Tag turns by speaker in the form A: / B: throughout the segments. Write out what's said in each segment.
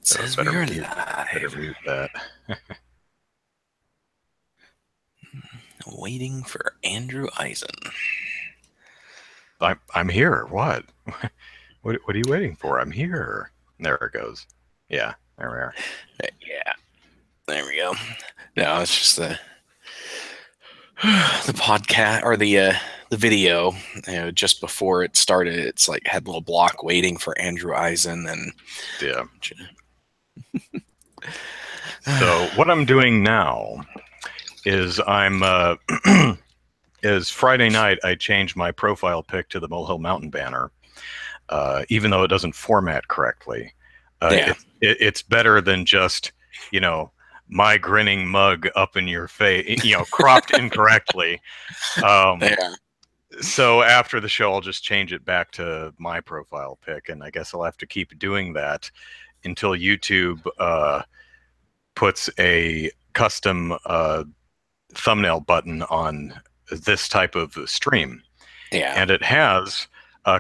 A: It says we're live.
B: Better mute that.
A: Waiting for Andrew Eisen.
B: I'm here. What? What are you waiting for? I'm here. There it goes. Yeah, there we are.
A: Yeah, there we go. No, it's just the podcast or the video. Just before it started, it's like had a little block waiting for Andrew Eisen, and
B: Yeah. So what I'm doing now is is Friday night I changed my profile pic to the Molehill Mountain banner, even though it doesn't format correctly.
A: Yeah.
B: It's better than just, my grinning mug up in your face, cropped incorrectly.
A: Yeah.
B: So after the show, I'll just change it back to my profile pic, and I guess I'll have to keep doing that until YouTube puts a custom thumbnail button on this type of stream.
A: Yeah.
B: And it has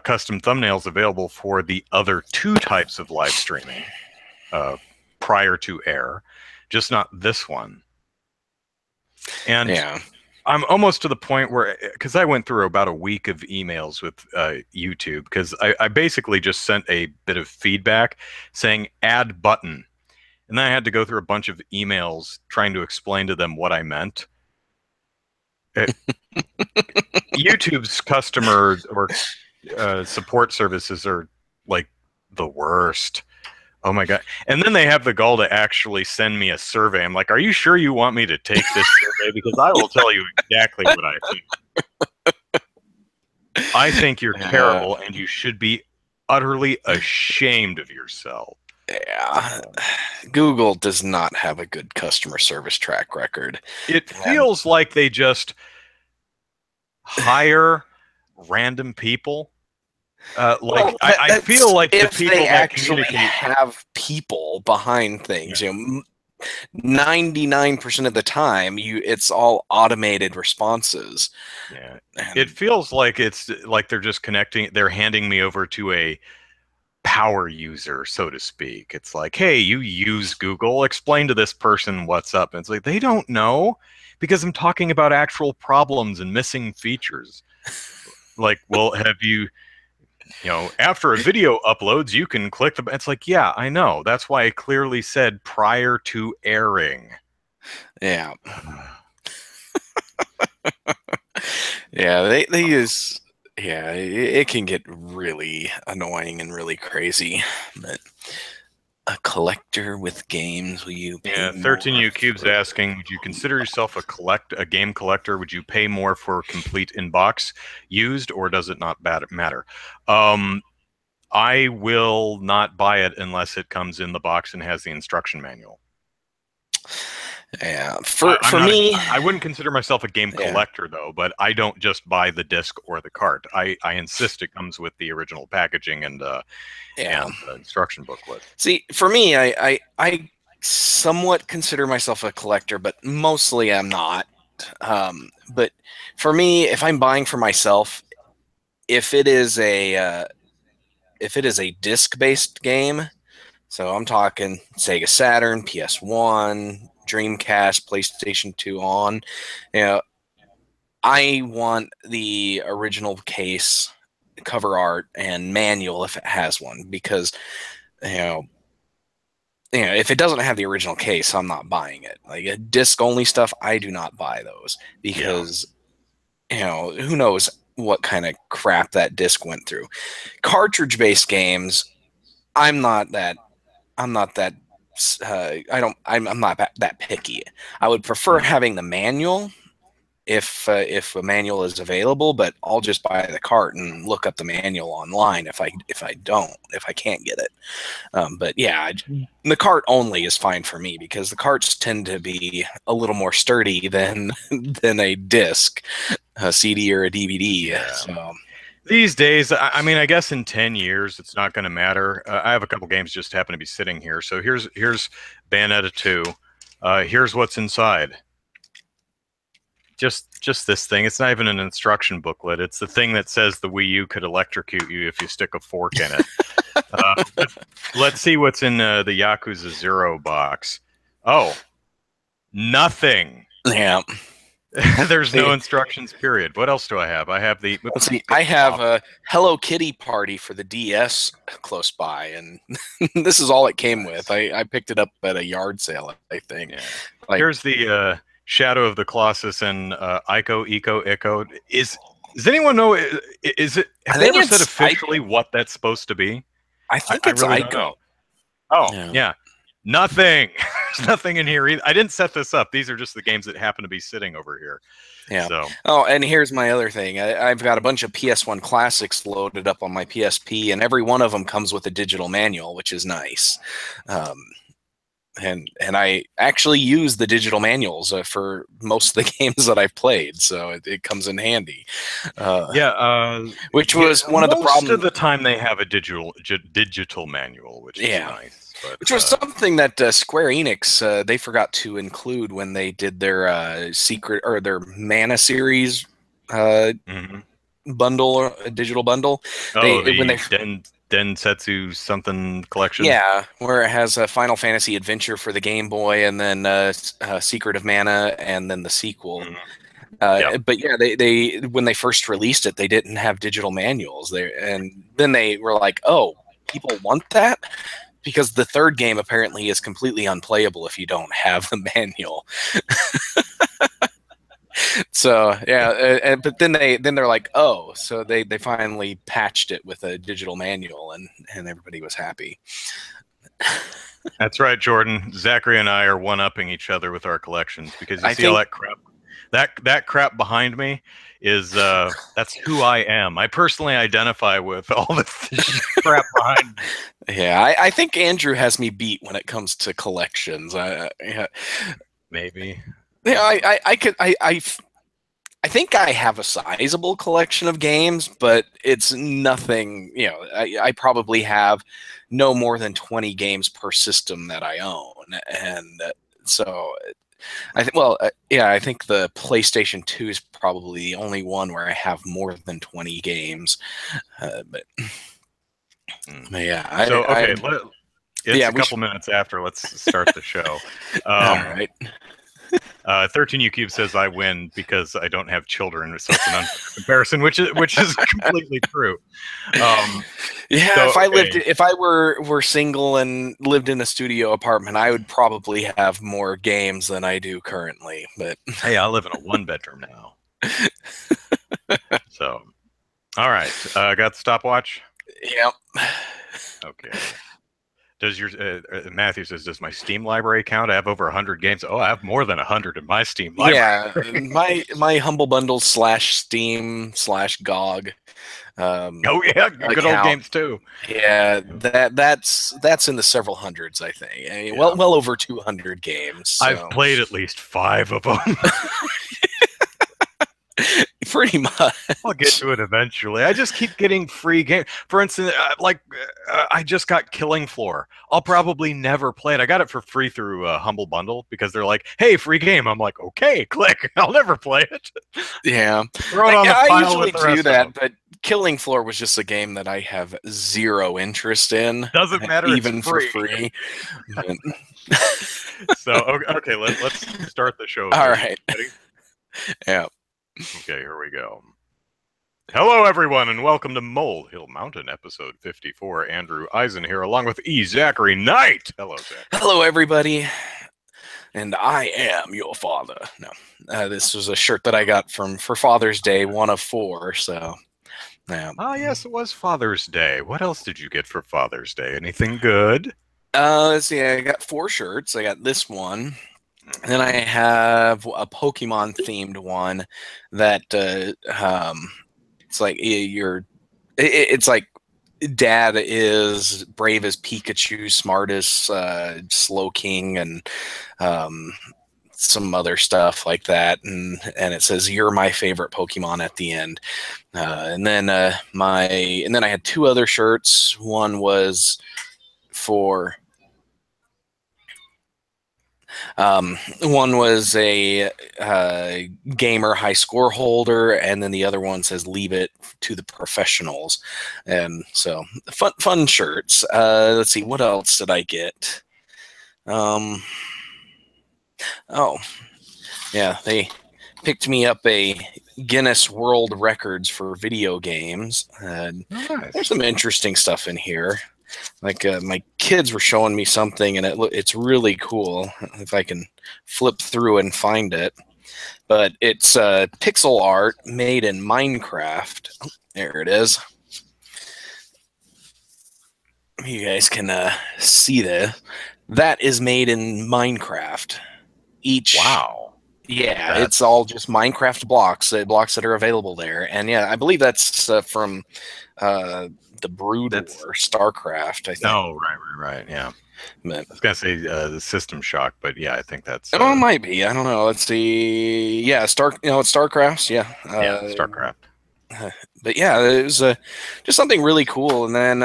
B: custom thumbnails available for the other two types of live streaming prior to air, just not this one. And
A: Yeah.
B: I'm almost to the point where, because I went through about a week of emails with YouTube, because I basically just sent a bit of feedback saying add button. And then I had to go through a bunch of emails trying to explain to them what I meant. YouTube's customer or support services are like the worst. Oh my God. And then they have the gall to actually send me a survey. I'm like, are you sure you want me to take this survey? Because I will tell you exactly what I think. I think you're terrible and you should be utterly ashamed of yourself.
A: Yeah. Google does not have a good customer service track record.
B: It feels like they just hire random people. I feel like the people
A: they
B: that
A: actually
B: communicate
A: have people behind things. 99% of the time, it's all automated responses.
B: Yeah, it feels like it's like they're just connecting. They're handing me over to a power user, so to speak. It's like, hey, you use Google. Explain to this person what's up. And it's like they don't know because I'm talking about actual problems and missing features. Like, well, have you? After a video uploads, you can click the. It's like, yeah, I know. That's why I clearly said prior to airing.
A: Yeah. Yeah, they use. Yeah, it can get really annoying and really crazy. But a collector with games, will you pay
B: Yeah,
A: more
B: 13U Cube's asking, would you consider yourself a game collector? Would you pay more for complete in-box used, or does it not matter? I will not buy it unless it comes in the box and has the instruction manual.
A: Yeah, for me,
B: I wouldn't consider myself a game collector though, but I don't just buy the disc or the cart. I insist it comes with the original packaging and the instruction booklet.
A: See, for me, I somewhat consider myself a collector, but mostly I'm not. But for me, if I'm buying for myself, if it is a disc-based game, so I'm talking Sega Saturn, PS1, Dreamcast, PlayStation 2 on, I want the original case, cover art, and manual if it has one, because if it doesn't have the original case, I'm not buying it. Like a disc only stuff, I do not buy those because who knows what kind of crap that disc went through. Cartridge based games, I'm not that picky. I would prefer having the manual if a manual is available, but I'll just buy the cart and look up the manual online if I can't get it. But yeah, the cart only is fine for me because the carts tend to be a little more sturdy than a disc, a CD or a DVD.
B: Yeah.
A: So.
B: These days, I mean, I guess in 10 years, it's not going to matter. I have a couple games just happen to be sitting here. So here's Bayonetta 2. Here's what's inside. Just this thing. It's not even an instruction booklet. It's the thing that says the Wii U could electrocute you if you stick a fork in it. Let's see what's in the Yakuza 0 box. Oh, nothing.
A: Yeah.
B: There's no instructions, period. What else do I have? I have the...
A: Let's see. I have a Hello Kitty Party for the DS close by, and this is all it came with. I picked it up at a yard sale, I think.
B: Yeah.
A: Like,
B: here's the Shadow of the Colossus and Ico. Does anyone know? Is it? Have they ever said officially what that's supposed to be?
A: I think it's
B: really
A: Ico.
B: Oh, yeah. Nothing. There's nothing in here either. I didn't set this up. These are just the games that happen to be sitting over here.
A: Yeah.
B: So.
A: Oh, and here's my other thing. I've got a bunch of PS1 classics loaded up on my PSP, and every one of them comes with a digital manual, which is nice. And I actually use the digital manuals for most of the games that I've played, so it comes in handy. Which was one of the problems.
B: Most of the time, they have a digital manual, which is nice. But,
A: which was something that Square Enix they forgot to include when they did their secret or their Mana series bundle or a digital bundle.
B: Oh, Densetsu something collection.
A: Yeah, where it has a Final Fantasy Adventure for the Game Boy, and then Secret of Mana, and then the sequel. But yeah, they when they first released it, they didn't have digital manuals there, and then they were like, "Oh, people want that." Because the third game apparently is completely unplayable if you don't have the manual. So yeah, but then they're like, oh, so they finally patched it with a digital manual, and everybody was happy.
B: That's right, Jordan. Zachary and I are one-upping each other with our collections because you see all that crap. That crap behind me is that's who I am. I personally identify with all this crap behind me.
A: Yeah, I think Andrew has me beat when it comes to collections.
B: Maybe.
A: Yeah, I think I have a sizable collection of games, but it's nothing. You know, I probably have no more than 20 games per system that I own, and so. I think the PlayStation 2 is probably the only one where I have more than 20 games. But yeah,
B: it's a couple minutes after. Let's start the show.
A: All right.
B: 13UCube says I win because I don't have children, so it's an unfair comparison, which is completely true.
A: If I were single and lived in a studio apartment, I would probably have more games than I do currently. But
B: hey, I live in a 1-bedroom now. So, all right, got the stopwatch.
A: Yep.
B: Okay. Does your Matthew says, does my Steam library count? I have over 100 games. Oh, I have more than 100 in my Steam library.
A: Yeah, my Humble Bundle /Steam /GOG.
B: Oh yeah, good old games too.
A: Yeah, that's in the several hundreds, I think. I mean, well over 200 games. So.
B: I've played at least 5 of them.
A: Pretty much.
B: I'll get to it eventually. I just keep getting free games. For instance, I just got Killing Floor. I'll probably never play it. I got it for free through Humble Bundle because they're like, "Hey, free game." I'm like, "Okay, click." I'll never play it.
A: Yeah,
B: throw it on the pile. I usually
A: do that, but Killing Floor was just a game that I have zero interest in.
B: Doesn't matter,
A: even for free.
B: So okay, let's start the show.
A: All right.
B: Ready?
A: Yeah.
B: Okay, here we go. Hello, everyone, and welcome to Molehill Mountain, episode 54. Andrew Eisen here, along with Zachary Knight. Hello, Zach.
A: Hello, everybody. And I am your father. No, this was a shirt that I got for Father's Day, one of 4. So, yeah.
B: Oh, yes, it was Father's Day. What else did you get for Father's Day? Anything good?
A: Let's see. I got 4 shirts. I got this one. And then I have a Pokemon themed one that it's like it's like Dad is brave as Pikachu, smart as Slowking, and some other stuff like that. And it says you're my favorite Pokemon at the end. And then I had 2 other shirts. One was for One was a gamer high score holder, and then the other one says "Leave it to the professionals." And so, fun shirts. Let's see, what else did I get? Oh, yeah, they picked me up a Guinness World Records for video games.
B: Nice.
A: There's some interesting stuff in here. Like my kids were showing me something, and it's really cool. If I can flip through and find it, but it's pixel art made in Minecraft. Oh, there it is. You guys can see this. That is made in Minecraft.
B: Wow.
A: Yeah, it's all just Minecraft blocks, blocks that are available there. And yeah, I believe that's from the Brood War, StarCraft, I think.
B: No, right, yeah.
A: But,
B: I was gonna say the System Shock, but yeah, I think that's.
A: Oh, it might be. I don't know. Let's see. Yeah, it's StarCraft. Yeah.
B: Yeah, StarCraft.
A: But yeah, it was just something really cool. And then,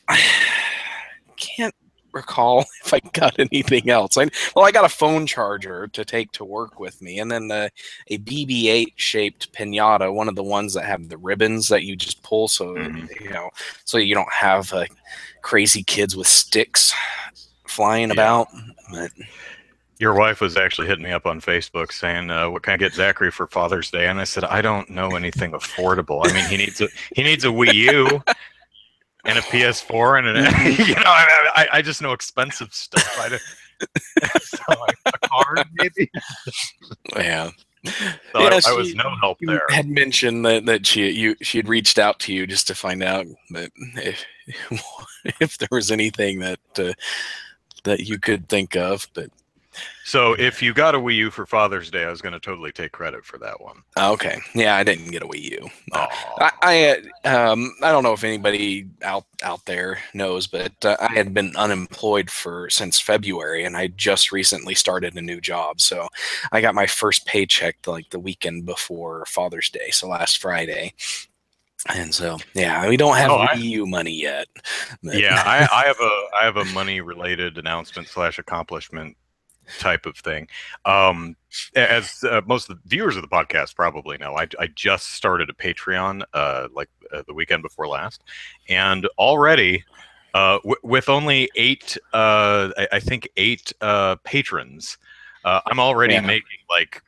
A: I can't recall if I got anything else. I got a phone charger to take to work with me, and then a BB-8 shaped pinata, one of the ones that have the ribbons that you just pull, so so you don't have crazy kids with sticks flying about. But
B: your wife was actually hitting me up on Facebook saying, "What can I get Zachary for Father's Day?" And I said, "I don't know anything affordable. I mean, he needs a Wii U." And a PS4 and I just know expensive stuff. So a card maybe.
A: Yeah.
B: So I was no help there.
A: Had mentioned that she had reached out to you just to find out that if there was anything that you could think of, but.
B: So if you got a Wii U for Father's Day, I was going to totally take credit for that one.
A: Okay, yeah, I didn't get a Wii U. I don't know if anybody out there knows, but I had been unemployed since February, and I just recently started a new job. So I got my first paycheck like the weekend before Father's Day, so last Friday. And so, yeah, we don't have Wii U money yet.
B: But. Yeah, I have a money related announcement / accomplishment type of thing. As most of the viewers of the podcast probably know, I just started a Patreon the weekend before last, and already with only eight patrons, I'm already making like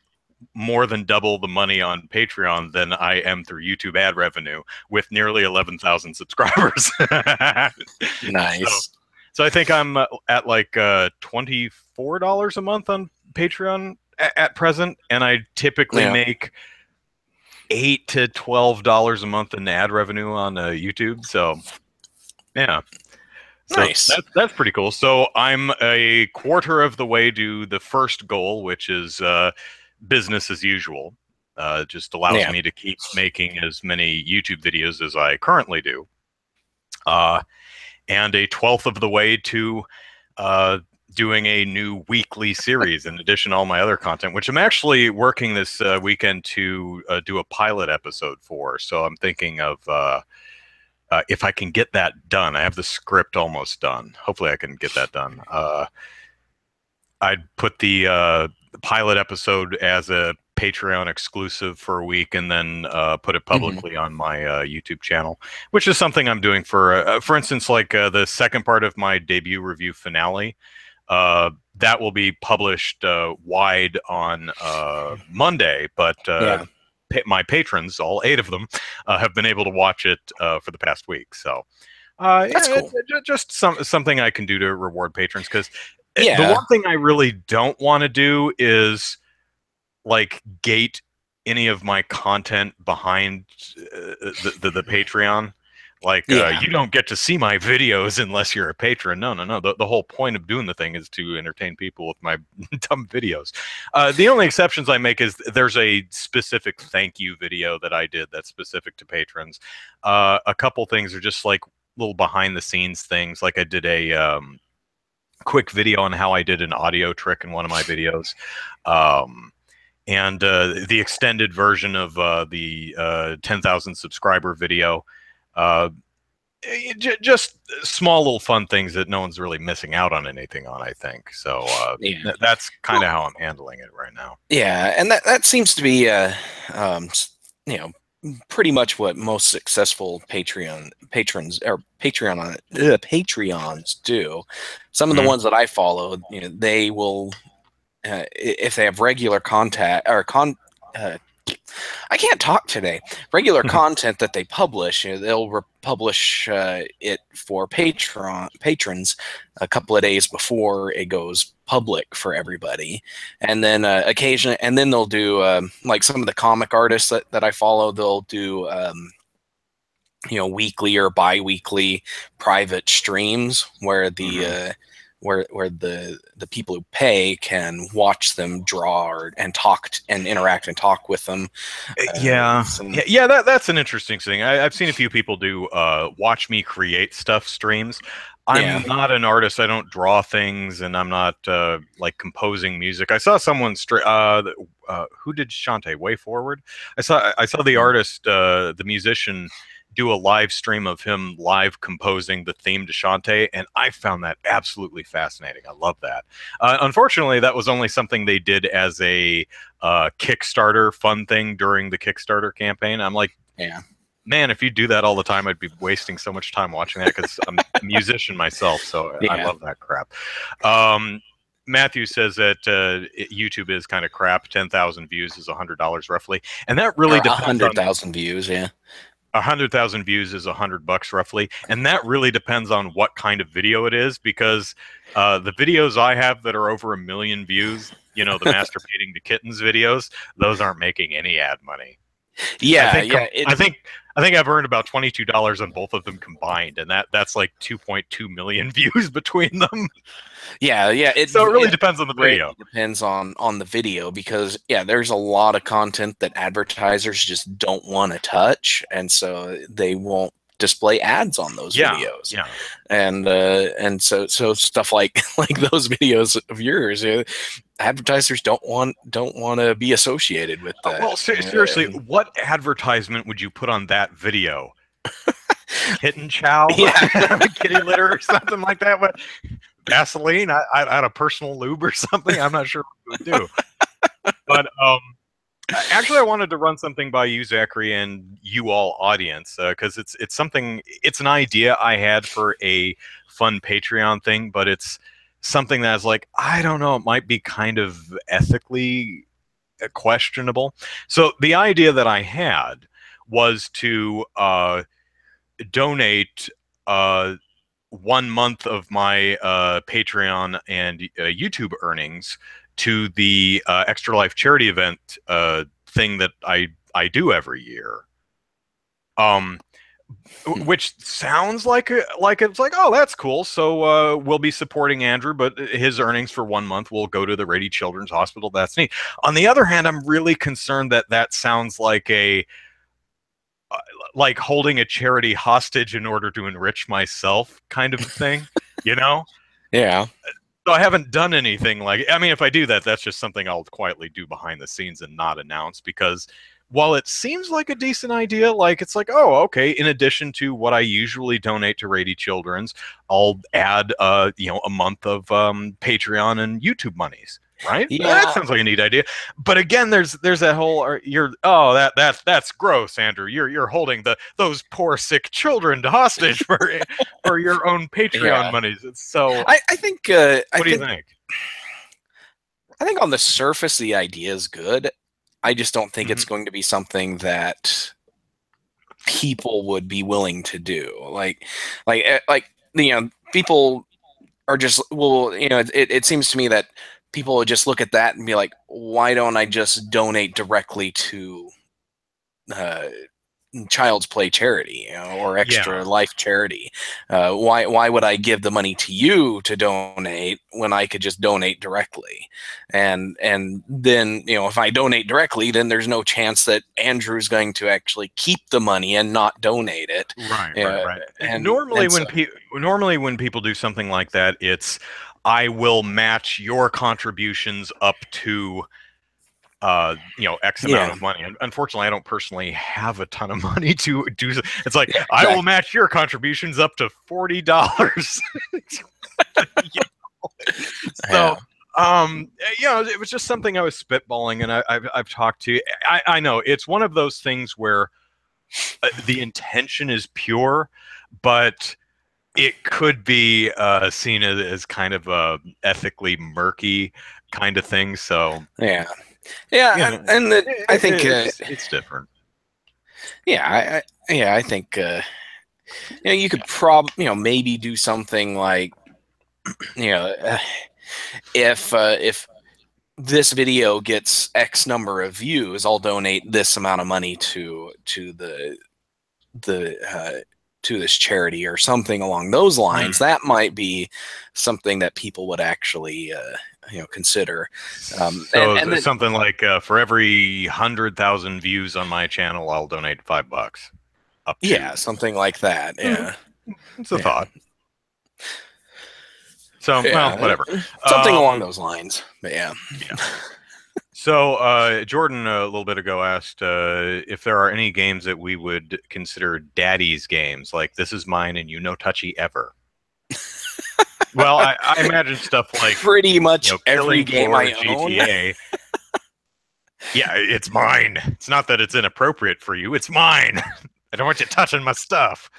B: more than double the money on Patreon than I am through YouTube ad revenue with nearly 11,000 subscribers.
A: Nice.
B: So I think I'm at like $24 a month on Patreon at present, and I typically make $8 to $12 a month in ad revenue on YouTube. So, yeah,
A: nice.
B: So that's pretty cool. So I'm a quarter of the way to the first goal, which is business as usual. Just allows me to keep making as many YouTube videos as I currently do. And a 12th of the way to doing a new weekly series in addition to all my other content, which I'm actually working this weekend to do a pilot episode for. So I'm thinking of if I can get that done. I have the script almost done. Hopefully I can get that done. I'd put the pilot episode as a Patreon exclusive for a week, and then put it publicly on my YouTube channel, which is something I'm doing for instance, like the second part of my debut review finale. That will be published wide on Monday, but my patrons, all 8 of them, have been able to watch it for the past week. So
A: that's cool.
B: It's just something I can do to reward patrons, because the one thing I really don't want to do is like gate any of my content behind the Patreon. Like you don't get to see my videos unless you're a patron. No. The whole point of doing the thing is to entertain people with my dumb videos. The only exceptions I make is there's a specific thank you video that I did that's specific to patrons. A couple things are just like little behind the scenes things. Like I did a quick video on how I did an audio trick in one of my videos. And the extended version of the 10,000 subscriber video. Just small little fun things that no one's really missing out on anything on, I think. So
A: Yeah.
B: that's kind of
A: Well,
B: how I'm handling it right now.
A: yeah, and that seems to be um, you know, pretty much what most successful Patreon patrons or Patreons do. Some of the
B: Mhm.
A: ones that I follow, they will if they have regular contact or uh, I can't talk today. Regular content that they publish, they'll publish it for patrons a couple of days before it goes public for everybody, and then occasionally, and then they'll do like some of the comic artists that I follow. They'll do weekly or bi-weekly private streams where the
B: Mhm.
A: where the people who pay can watch them draw and talk and interact and talk with them.
B: Yeah,
A: Some,
B: yeah. That's an interesting thing. I've seen a few people do watch me create stuff streams.
A: yeah.
B: I'm not an artist. I don't draw things, and I'm not like composing music. I saw someone who did Shantae Way Forward. I saw the artist, the musician, do a live stream of him live composing the theme to Shantae, and I found that absolutely fascinating. I love that. Unfortunately, that was only something they did as a Kickstarter fun thing during the Kickstarter campaign. I'm like,
A: Yeah.
B: man, if you do that all the time, I'd be wasting so much time watching that because I'm a musician myself, so I
A: Yeah.
B: love that crap. Um, Matthew says that YouTube is kind of crap. 10,000 views is $100 roughly, and that really
A: Or a
B: depends
A: hundred
B: on
A: thousand views. Yeah.
B: 100,000 views is $100 roughly, and that really depends on what kind of video it is. Because the videos I have that are over 1 million views, the masturbating to kittens videos, those aren't making any ad money. I
A: Yeah.
B: think
A: Yeah.
B: I think I've earned about $22 on both of them combined, and that's like 2.2 million views between them.
A: Yeah. Yeah.
B: So it really
A: It
B: depends on the video.
A: greatly depends on the video because there's a lot of content that advertisers just don't want to touch, and so they won't display ads on those
B: Yeah,
A: videos.
B: yeah.
A: And so stuff like like those videos of yours, advertisers don't want to be associated with
B: Well,
A: that.
B: seriously, what advertisement would you put on that video? Kitten chow,
A: Yeah.
B: kitty litter, or something like that. But Vaseline, I had a personal lube or something. I'm not sure what it would do. But actually, I wanted to run something by you, Zachary, and you all audience, because it's an idea I had for a fun Patreon thing, but it's something that's like, I don't know, it might be kind of ethically questionable. So the idea that I had was to donate 1 month of my Patreon and YouTube earnings to the Extra Life charity event thing that I do every year. Um, which sounds like it's like, oh, that's cool. So we'll be supporting Andrew, but his earnings for 1 month will go to the Rady Children's Hospital. That's neat. On the other hand, I'm really concerned that that sounds like like holding a charity hostage in order to enrich myself kind of thing, you know?
A: Yeah.
B: So I haven't done anything like, I mean, if I do that, that's just something I'll quietly do behind the scenes and not announce, because while it seems like a decent idea, like it's like, oh, okay, in addition to what I usually donate to Rady Children's, I'll add a month of Patreon and YouTube monies. Right? That
A: Yeah.
B: sounds like a neat idea. But again, there's that whole that's gross, Andrew. You're holding those poor sick children to hostage for your own Patreon
A: Yeah.
B: monies. It's so.
A: I think
B: What do you think?
A: I think on the surface the idea is good. I just don't think
B: Mhm.
A: it's going to be something that people would be willing to do. People are just, well, it seems to me that people would just look at that and be like, why don't I just donate directly to uh, Child's Play charity, or Extra
B: Yeah.
A: Life charity? Why would I give the money to you to donate when I could just donate directly? And then, if I donate directly, then there's no chance that Andrew's going to actually keep the money and not donate it.
B: Right, right,
A: Uh,
B: right.
A: and so
B: Normally when people do something like that, it's I will match your contributions up to X amount of money. And unfortunately, I don't personally have a ton of money to do. It's like,
A: Yeah,
B: I will match your contributions up to $40. So, it was just something I was spitballing, and I've talked to. I know it's one of those things where the intention is pure, but it could be seen as kind of a ethically murky kind of thing. So
A: yeah, I think
B: it's different.
A: Yeah, I think you could maybe do something like if this video gets X number of views, I'll donate this amount of money to to this charity or something along those lines. That might be something that people would actually consider.
B: So something like for every 100,000 views on my channel, I'll donate $5. Up to.
A: Yeah, something like that. Yeah,
B: it's a thought. So well, whatever.
A: Something along those lines. But yeah.
B: So Jordan a little bit ago asked if there are any games that we would consider daddy's games, like This Is Mine and You No Touchy Ever. Well, I imagine stuff like
A: pretty much every game I own.
B: GTA. Yeah, it's mine. It's not that it's inappropriate for you. It's mine. I don't want you touching my stuff.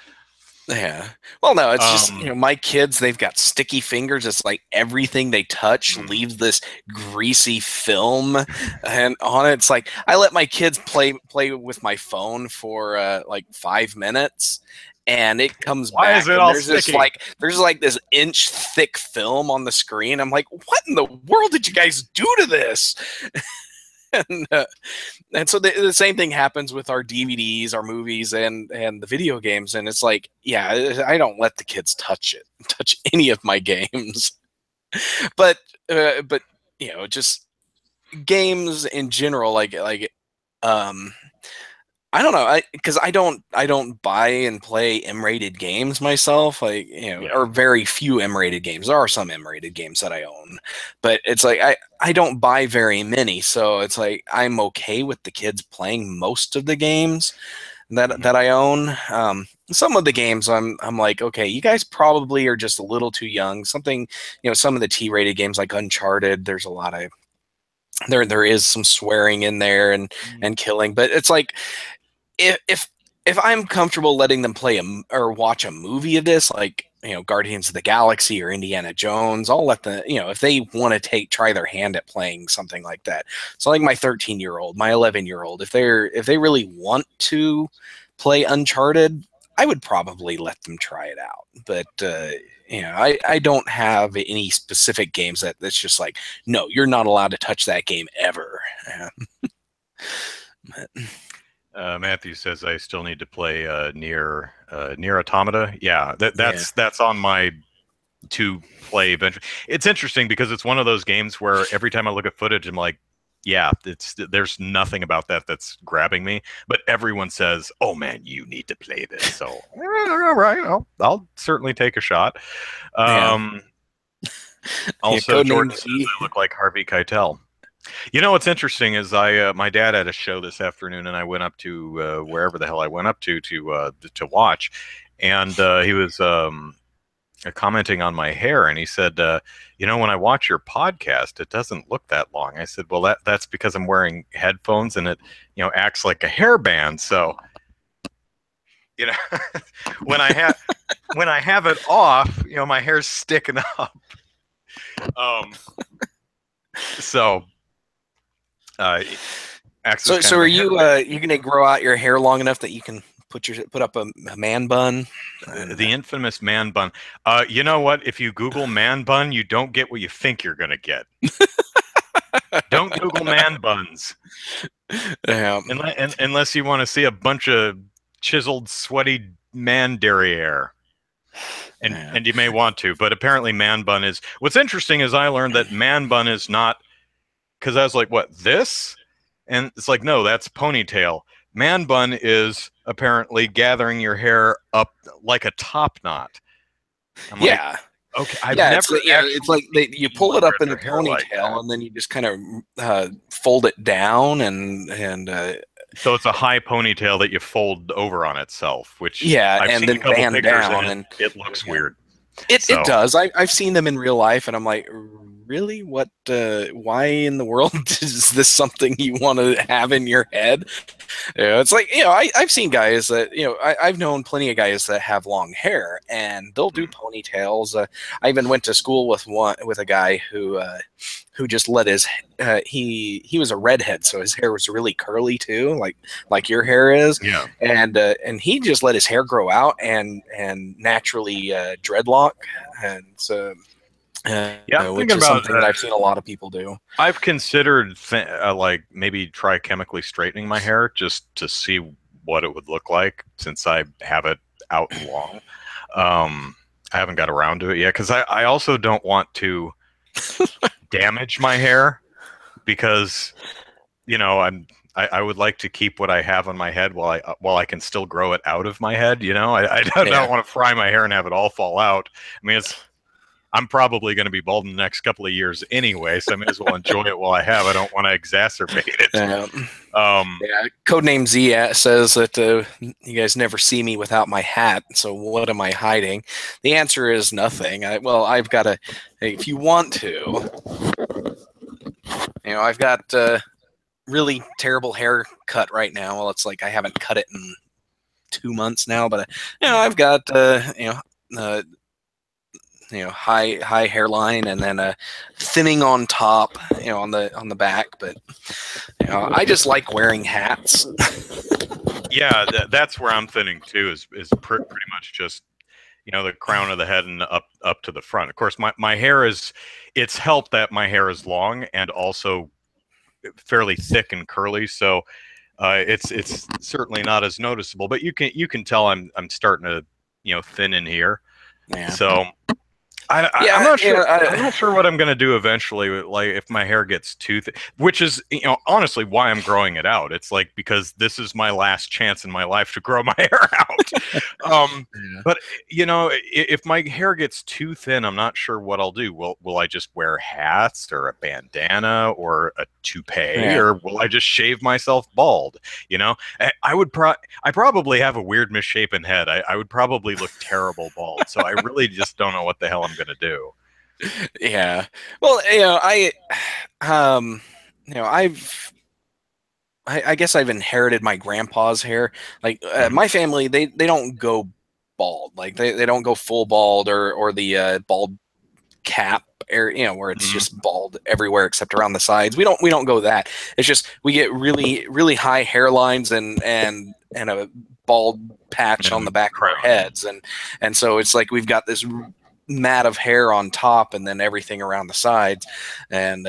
A: Yeah. Well, no, it's just, my kids, they've got sticky fingers. It's like everything they touch leaves this greasy film and on it. It's like I let my kids play with my phone for like 5 minutes, and it comes
B: Why
A: back.
B: Is it all
A: there's
B: sticky?
A: there's like this inch thick film on the screen. I'm like, what in the world did you guys do to this? And so the same thing happens with our DVDs, our movies, and the video games. And it's like, I don't let the kids touch any of my games. but just games in general, like I don't know, because I don't buy and play M-rated games myself, or very few M-rated games. There are some M-rated games that I own, but it's like I don't buy very many, so it's like I'm okay with the kids playing most of the games that I own. Some of the games I'm like, okay, you guys probably are just a little too young. Something, some of the T-rated games like Uncharted, there's a lot of there is some swearing in there and killing, but it's like if I'm comfortable letting them play or watch a movie of this, like Guardians of the Galaxy or Indiana Jones, I'll let them, if they want to try their hand at playing something like that. So like my 13-year-old, my 11-year-old, if they really want to play Uncharted, I would probably let them try it out. But I don't have any specific games that's just like, no, you're not allowed to touch that game ever.
B: Matthew says I still need to play Nier Automata. Yeah, that's on my to play eventually. It's interesting because it's one of those games where every time I look at footage, I'm like, yeah, there's nothing about that that's grabbing me. But everyone says, "Oh man, you need to play this." So all right, I'll certainly take a shot. Also, Jordan says I look like Harvey Keitel. What's interesting is my dad had a show this afternoon, and I went up to wherever the hell I went up to watch, and he was commenting on my hair, and he said, when I watch your podcast, it doesn't look that long. I said, well, that's because I'm wearing headphones, and it acts like a hairband. So when I have it off, my hair's sticking up. So
A: are you gonna grow out your hair long enough that you can put up a man bun?
B: The infamous man bun. You know what? If you Google man bun, you don't get what you think you're gonna get. Don't Google man buns. Unless you want to see a bunch of chiseled, sweaty man derriere. And you may want to, but apparently man bun is. What's interesting is I learned that man bun is not. Because I was like, what, this? And it's like, no, that's ponytail. Man bun is apparently gathering your hair up like a top knot. I'm like, Okay, I've
A: Yeah,
B: never
A: it's like you
B: seen
A: pull
B: one
A: it up
B: where
A: in the
B: their hair like
A: ponytail,
B: that.
A: and then you just kind of fold it down,
B: So it's a high ponytail that you fold over on itself, which
A: yeah,
B: I've
A: and
B: seen a
A: then
B: couple
A: band
B: pictures
A: down,
B: and
A: and
B: it looks
A: yeah.
B: weird.
A: It
B: So
A: does. I've seen them in real life, and I'm like, really? What? Why in the world is this something you want to have in your head? It's like, I've seen guys that, I've known plenty of guys that have long hair, and they'll do ponytails. I even went to school with a guy who just let his he was a redhead, so his hair was really curly too, like your hair is,
B: yeah.
A: and he just let his hair grow out and naturally dreadlock, and so
B: Yeah, I'm
A: which
B: thinking
A: is
B: about
A: something that I've seen a lot of people do.
B: I've considered like maybe try chemically straightening my hair just to see what it would look like since I have it out and long. I haven't got around to it yet because I also don't want to damage my hair because I would like to keep what I have on my head while I can still grow it out of my head. I don't
A: Yeah.
B: want to fry my hair and have it all fall out. I mean, I'm probably going to be bald in the next couple of years anyway, so I may as well enjoy it while I have. I don't want to exacerbate it.
A: Yeah, Codename Z says that you guys never see me without my hat, so what am I hiding? The answer is nothing. I've got to, if you want to, I've got really terrible haircut right now. Well, it's like I haven't cut it in 2 months now, but I've got uh, high hairline, and then thinning on top, on the back. But I just like wearing hats.
B: Yeah, that's where I'm thinning too. Is pretty much just the crown of the head and up to the front. Of course, my hair it's helped that my hair is long and also fairly thick and curly, so it's certainly not as noticeable. But you can tell I'm starting to thin in here.
A: Yeah.
B: So I'm
A: Yeah,
B: not sure.
A: yeah.
B: I'm not sure what I'm going to do eventually. Like if my hair gets too thick, which is honestly why I'm growing it out. It's like because this is my last chance in my life to grow my hair out.
A: Yeah.
B: But if my hair gets too thin, I'm not sure what I'll do. Will I just wear hats or a bandana or a toupee,
A: Yeah.
B: or will I just shave myself bald? I probably have a weird misshapen head. I would probably look terrible bald. So I really just don't know what the hell I'm going to do.
A: Yeah. Well, um, I guess I've inherited my grandpa's hair. Like
B: Mhm.
A: my family, they don't go bald. Like they don't go full bald or the bald cap area, where it's
B: Mhm.
A: just bald everywhere except around the sides. We don't go that. It's just we get really really high hairlines and a bald patch on
B: And
A: the back of our
B: crown.
A: heads, and so it's like we've got this mat of hair on top and then everything around the sides, and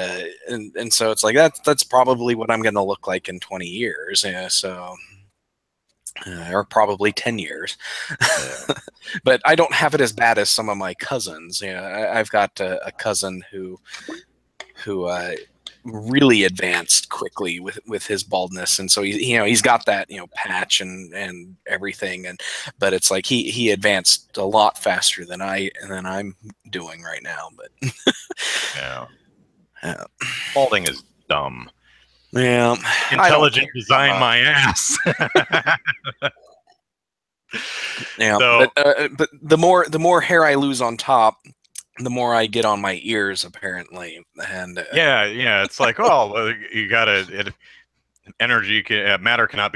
A: so it's like that's probably what I'm going to look like in 20 years. Yeah, so or probably 10 years.
B: Yeah.
A: But I don't have it as bad as some of my cousins. I've got a cousin who really advanced quickly with his baldness, and so he's got that patch and everything, but it's like he advanced a lot faster than I'm doing right now. But
B: Yeah.
A: uh,
B: Balding is dumb.
A: yeah, I don't
B: Intelligent
A: care so
B: design
A: much.
B: my ass.
A: Yeah,
B: So
A: but the more hair I lose on top, the more I get on my ears, apparently. And
B: yeah, it's like, oh, well, you gotta energy matter can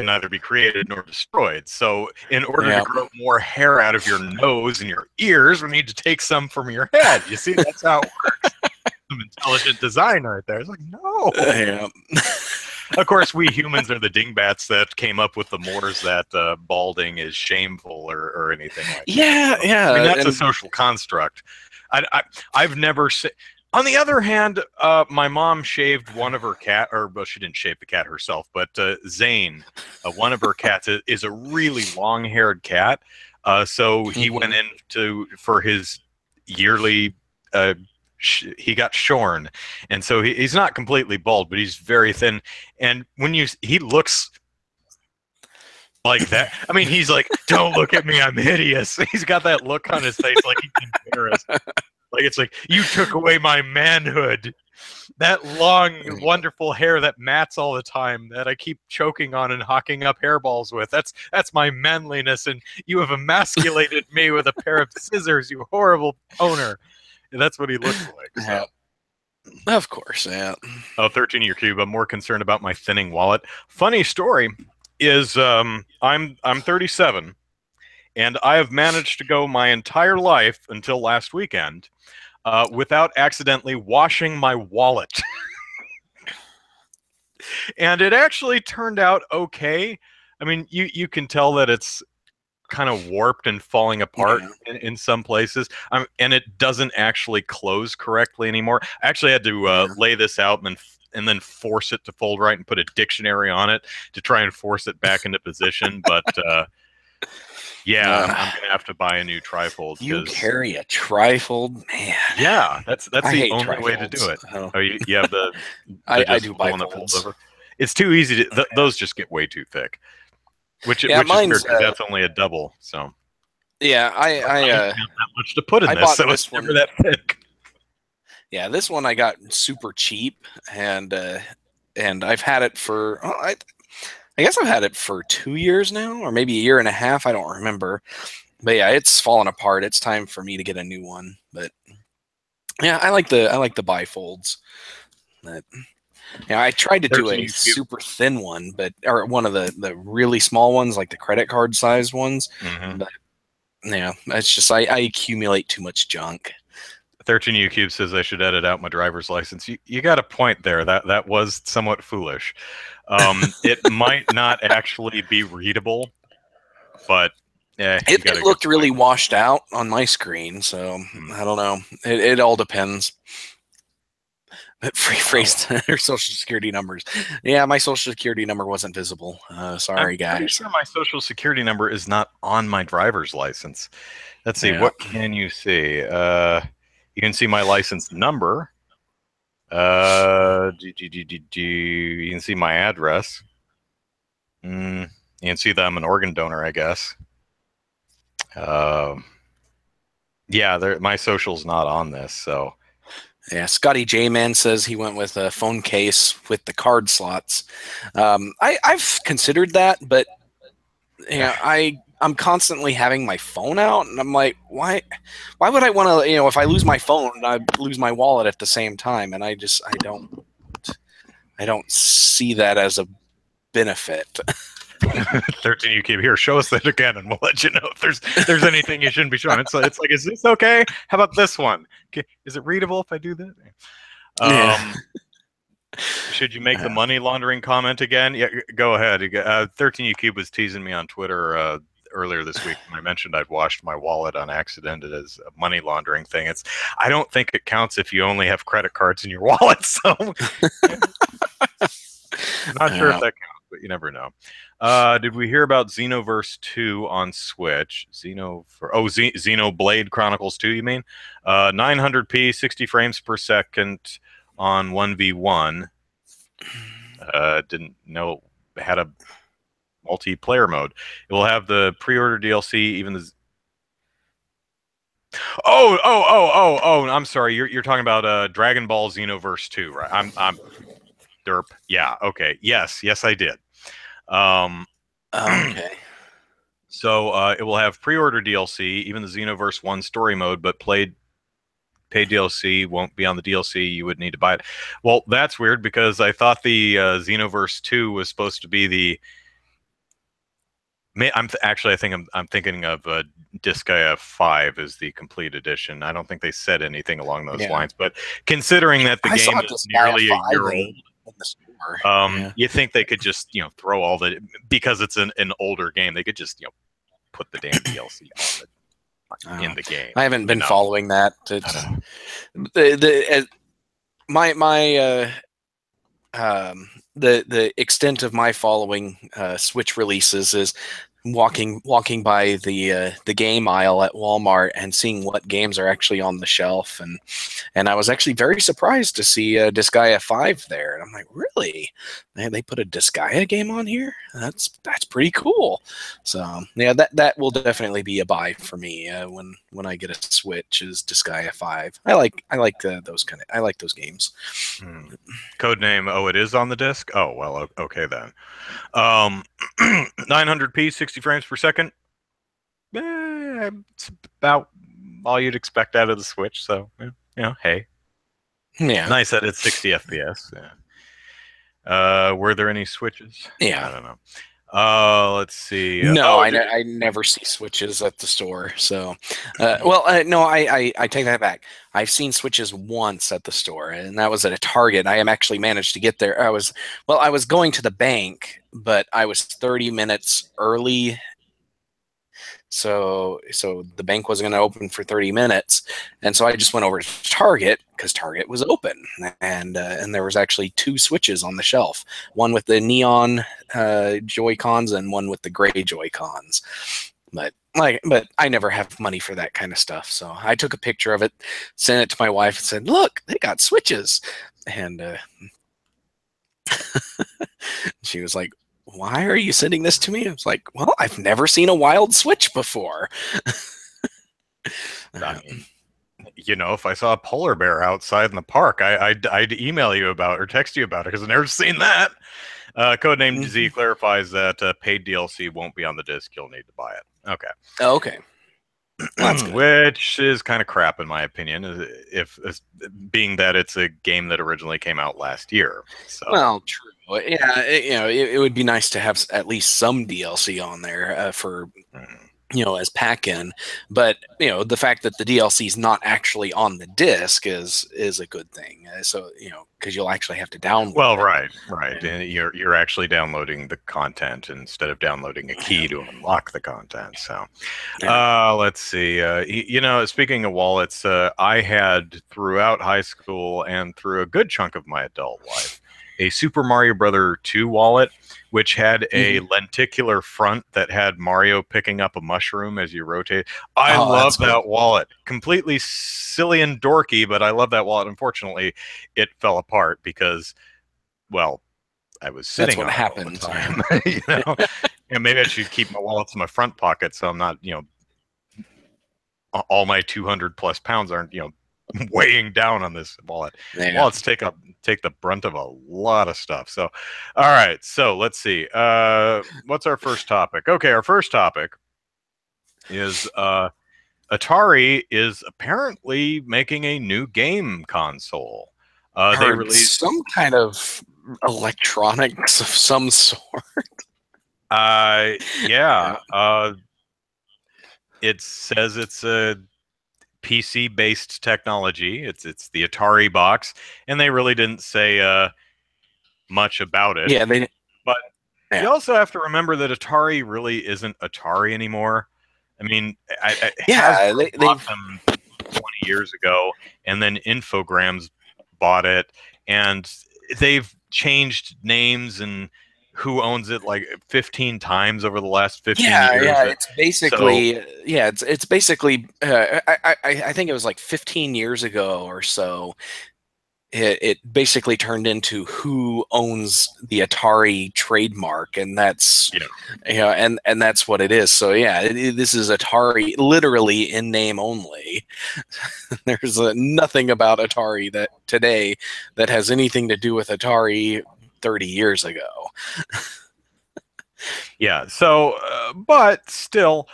B: neither be created nor destroyed. So in order to
A: yeah,
B: grow more hair out of your nose and your ears, we need to take some from your head. You see, that's how it works. Some intelligent design right there. It's like, no.
A: yeah,
B: Of course, we humans are the dingbats that came up with the mores that balding is shameful or anything like that.
A: yeah,
B: So, I mean,
A: yeah,
B: that's a
A: and
B: social construct. I've never seen. On the other hand, my mom shaved one of her cat, or well, she didn't shave the cat herself, but Zane, one of her cats, is a really long-haired cat. So he went
A: mhm.
B: in for his yearly. He got shorn, and so he's not completely bald, but he's very thin. And he looks like that. I mean, he's like, "Don't look at me, I'm hideous." He's got that look on his face, like he's embarrassed. Like it's like, "You took away my manhood." That long, wonderful hair that mats all the time, that I keep choking on and hawking up hairballs with. That's my manliness, and you have emasculated me with a pair of scissors, you horrible owner. And that's what he looks like. So.
A: Yeah. Of course, yeah.
B: Oh, 13 year cube. I'm more concerned about my thinning wallet. Funny story is I'm 37, and I have managed to go my entire life until last weekend without accidentally washing my wallet. And it actually turned out okay. I mean, you can tell that it's kind of warped and falling apart in some places. And it doesn't actually close correctly anymore. I actually had to lay this out and then force it to fold right and put a dictionary on it to try and force it back into position. But yeah, I'm gonna have to buy a new trifold.
A: You carry a trifold, man.
B: Yeah, that's the only way to do it. Oh, you have the
A: I do bifolds.
B: It's too easy to. Those just get way too thick. Which is weird because that's only a double. So
A: yeah, I
B: don't have that much to put in this, so it's never that thick.
A: Yeah, this one I got super cheap, and I've had it for I guess I've had it for 2 years now, or maybe a year and a half. I don't remember. But yeah, it's fallen apart. It's time for me to get a new one. But yeah, I like the bifolds. But yeah, I tried to do a super thin one, or one of the really small ones, like the credit card sized ones. But yeah, it's just I accumulate too much junk.
B: 13U Cube says I should edit out my driver's license. You got a point there. That was somewhat foolish. It might not actually be readable, but
A: it looked really washed out on my screen, so I don't know. It all depends. But free phrase or social security numbers. Yeah, my social security number wasn't visible. Sorry, guys. I'm
B: pretty sure my social security number is not on my driver's license. Let's see. What can you see? You can see my license number. You can see my address. You can see that I'm an organ donor, I guess. Yeah, my social's not on this, so.
A: Yeah, Scotty J Man says he went with a phone case with the card slots. I've considered that, but I'm constantly having my phone out, and I'm like, why would I want to? If I lose my phone, I lose my wallet at the same time, and I don't see that as a benefit.
B: 13, you keep here. Show us that again, and we'll let you know if there's anything you shouldn't be showing. It's like, is this okay? How about this one? Is it readable if I do that? Should you make the money laundering comment again? Yeah, go ahead. 13U Cube was teasing me on Twitter earlier this week when I mentioned I'd washed my wallet on accident as a money laundering thing. I don't think it counts if you only have credit cards in your wallet. So I'm not sure if that counts, but you never know. Did we hear about Xenoverse 2 on Switch? Xenoblade Chronicles 2, you mean? 900p, 60 frames per second on 1v1. Didn't know it had a multiplayer mode. It will have the pre-order DLC, even the... Oh, I'm sorry. You're talking about Dragon Ball Xenoverse 2, right? I'm derp. Yeah, okay. Yes, I did.
A: Okay.
B: So it will have pre-order DLC, even the Xenoverse 1 story mode, but paid DLC won't be on the DLC. You would need to buy it. Well, that's weird because I thought the Xenoverse 2 was supposed to be the... I'm thinking of Disgaea 5 as the complete edition. I don't think they said anything along those lines, but considering that the game is nearly a year old, you think they could just throw all the, because it's an older game, they could just put the damn DLC on in the game.
A: I haven't been following that. The extent of my following Switch releases is walking by the game aisle at Walmart and seeing what games are actually on the shelf, and I was actually very surprised to see Disgaea 5 there, and I'm like, really? Man, they put a Disgaea game on here? That's pretty cool. So yeah, that will definitely be a buy for me when I get a Switch is Disgaea 5. I like those games.
B: Codename, oh, it is on the disc? Oh, well, okay then. 900p, 60 frames per second. It's about all you'd expect out of the Switch, so, hey.
A: Yeah.
B: Nice that it's 60 FPS. Yeah. Were there any switches?
A: Yeah.
B: I don't know. Let's see.
A: No, I never see Switches at the store. So, no, I take that back. I've seen Switches once at the store, and that was at a Target. I am actually managed to get there. I was going to the bank, but I was 30 minutes early. So the bank wasn't going to open for 30 minutes, and so I just went over to Target because Target was open, and there was actually 2 Switches on the shelf, one with the neon Joy Cons and one with the gray Joy Cons. But I never have money for that kind of stuff, so I took a picture of it, sent it to my wife, and said, "Look, they got Switches," and she was like, "Why are you sending this to me?" I was like, "Well, I've never seen a wild Switch before."
B: I mean, if I saw a polar bear outside in the park, I'd email you about or text you about it because I've never seen that. Codename Z clarifies that paid DLC won't be on the disc. You'll need to buy it. Okay.
A: Oh, okay. Well, that's good.
B: Which is kind of crap in my opinion, being that it's a game that originally came out last year. So.
A: Well, true. Yeah, it would be nice to have at least some DLC on there for as pack-in, but the fact that the DLC is not actually on the disc is a good thing. So because you'll actually have to download.
B: Well, right, and you're actually downloading the content instead of downloading a key to unlock the content. So, let's see. Speaking of wallets, I had throughout high school and through a good chunk of my adult life a Super Mario Brother 2 wallet, which had a lenticular front that had Mario picking up a mushroom as you rotate. I love that wallet. Completely silly and dorky, but I love that wallet. Unfortunately, it fell apart because, well, I was sitting on it all the time. Maybe I should keep my wallets in my front pocket so I'm not, all my 200 plus pounds aren't, weighing down on this wallet. Wallets take the brunt of a lot of stuff. So, all right. So let's see. What's our first topic? Okay, our first topic is Atari is apparently making a new game console. They released
A: some kind of electronics of some sort.
B: Yeah. It says it's a PC-based technology. It's the Atari box, and they really didn't say much about it.
A: Yeah,
B: but you also have to remember that Atari really isn't Atari anymore. I mean, they bought them 20 years ago, and then Infogrames bought it, and they've changed names and who owns it like 15 times over the last 15 years.
A: Yeah, it's basically it's basically I think it was like 15 years ago or so. It basically turned into who owns the Atari trademark, and that's and that's what it is. So this is Atari literally in name only. There's nothing about Atari that today that has anything to do with Atari 30 years ago.
B: Yeah. So, but still,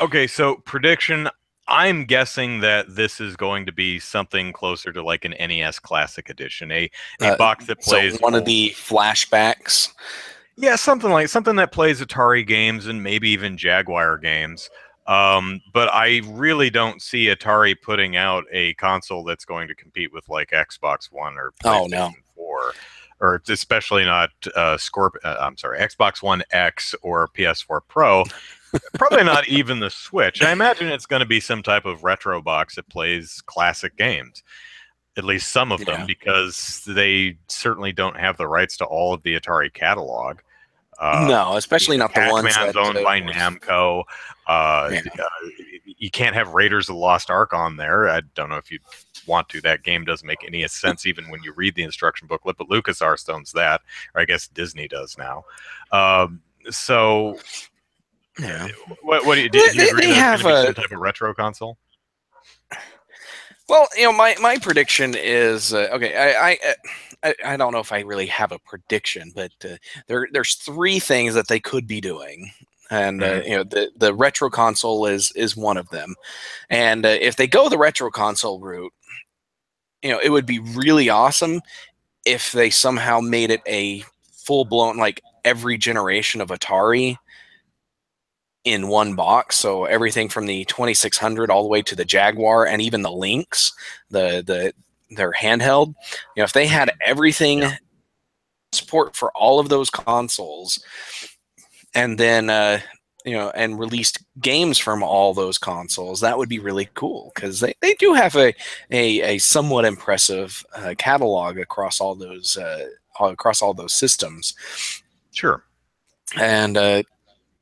B: okay. So prediction. I'm guessing that this is going to be something closer to like an NES Classic Edition, a box that plays
A: one of the flashbacks.
B: Yeah, something that plays Atari games and maybe even Jaguar games. But I really don't see Atari putting out a console that's going to compete with like Xbox One or PlayStation 4, or especially not Xbox One X or PS4 Pro. Probably not even the Switch. I imagine it's going to be some type of retro box that plays classic games, at least some of them, because they certainly don't have the rights to all of the Atari catalog.
A: No, especially not the ones
B: Pac-Man's
A: that
B: owned by
A: were.
B: Namco.
A: Yeah.
B: You can't have Raiders of the Lost Ark on there. I don't know if you want to. That game doesn't make any sense even when you read the instruction booklet, but LucasArts owns that, or I guess Disney does now. So,
A: Yeah.
B: what do you agree
A: They
B: that it's going
A: have
B: to be
A: a.
B: some type of retro console?
A: Well, my prediction is okay. I don't know if I really have a prediction, but there's three things that they could be doing, and the retro console is one of them. And if they go the retro console route, it would be really awesome if they somehow made it a full blown, like, every generation of Atari in one box. So everything from the 2600 all the way to the Jaguar and even the Lynx, their handheld. If they had everything, support for all of those consoles, and then and released games from all those consoles, that would be really cool, because they do have a somewhat impressive catalog across all those systems.
B: Sure.
A: And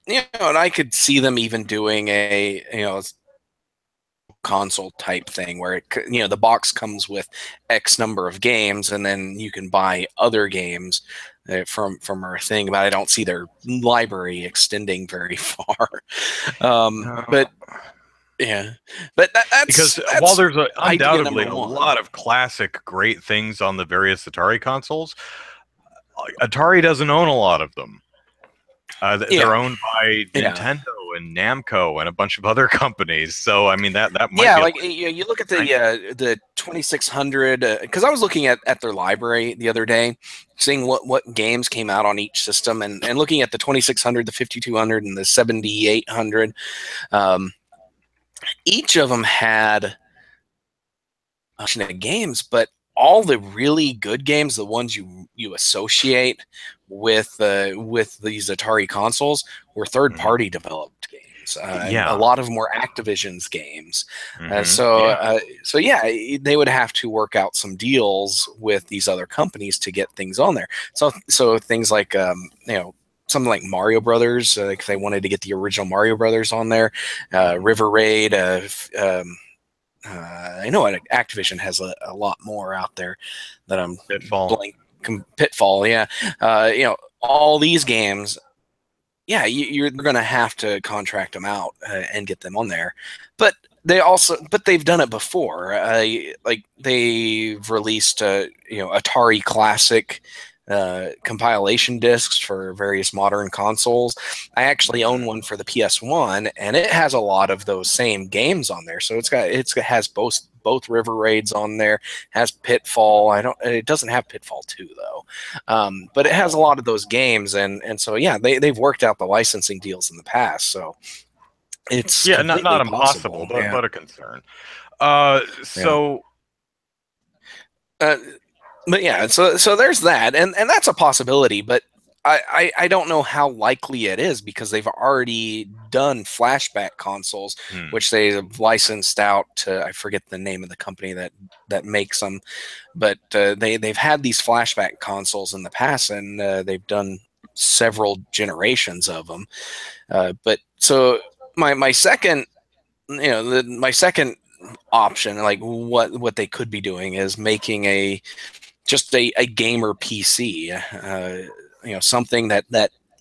A: and I could see them even doing a console type thing where the box comes with X number of games, and then you can buy other games from our thing. But I don't see their library extending very far. But yeah, but that's
B: because while there's undoubtedly a lot of classic great things on the various Atari consoles, Atari doesn't own a lot of them. They're owned by Nintendo and Namco and a bunch of other companies. So I mean that might be
A: like you look at the 2600, because I was looking at their library the other day, seeing what games came out on each system, and looking at the 2600, the 5200, and the 7800. Each of them had games, but all the really good games, the ones you associate with these Atari consoles, were third-party developed games. A lot of them were Activision's games. So they would have to work out some deals with these other companies to get things on there. So things like something like Mario Brothers, if they wanted to get the original Mario Brothers on there, River Raid. I know Activision has a lot more out there that I'm Pitfall, yeah. All these games, you're going to have to contract them out and get them on there. But they've done it before. Like they've released Atari Classic compilation discs for various modern consoles. I actually own one for the PS1, and it has a lot of those same games on there. So it has both River Raids on there, has Pitfall. It doesn't have Pitfall 2 though, but it has a lot of those games, and so they've worked out the licensing deals in the past. So it's
B: not impossible, but a concern.
A: But yeah, so there's that, and that's a possibility, but I don't know how likely it is, because they've already done flashback consoles, which they've licensed out to, I forget the name of the company that makes them, but they've had these flashback consoles in the past, and they've done several generations of them. But so my second option, like what they could be doing, is making just a gamer PC, something that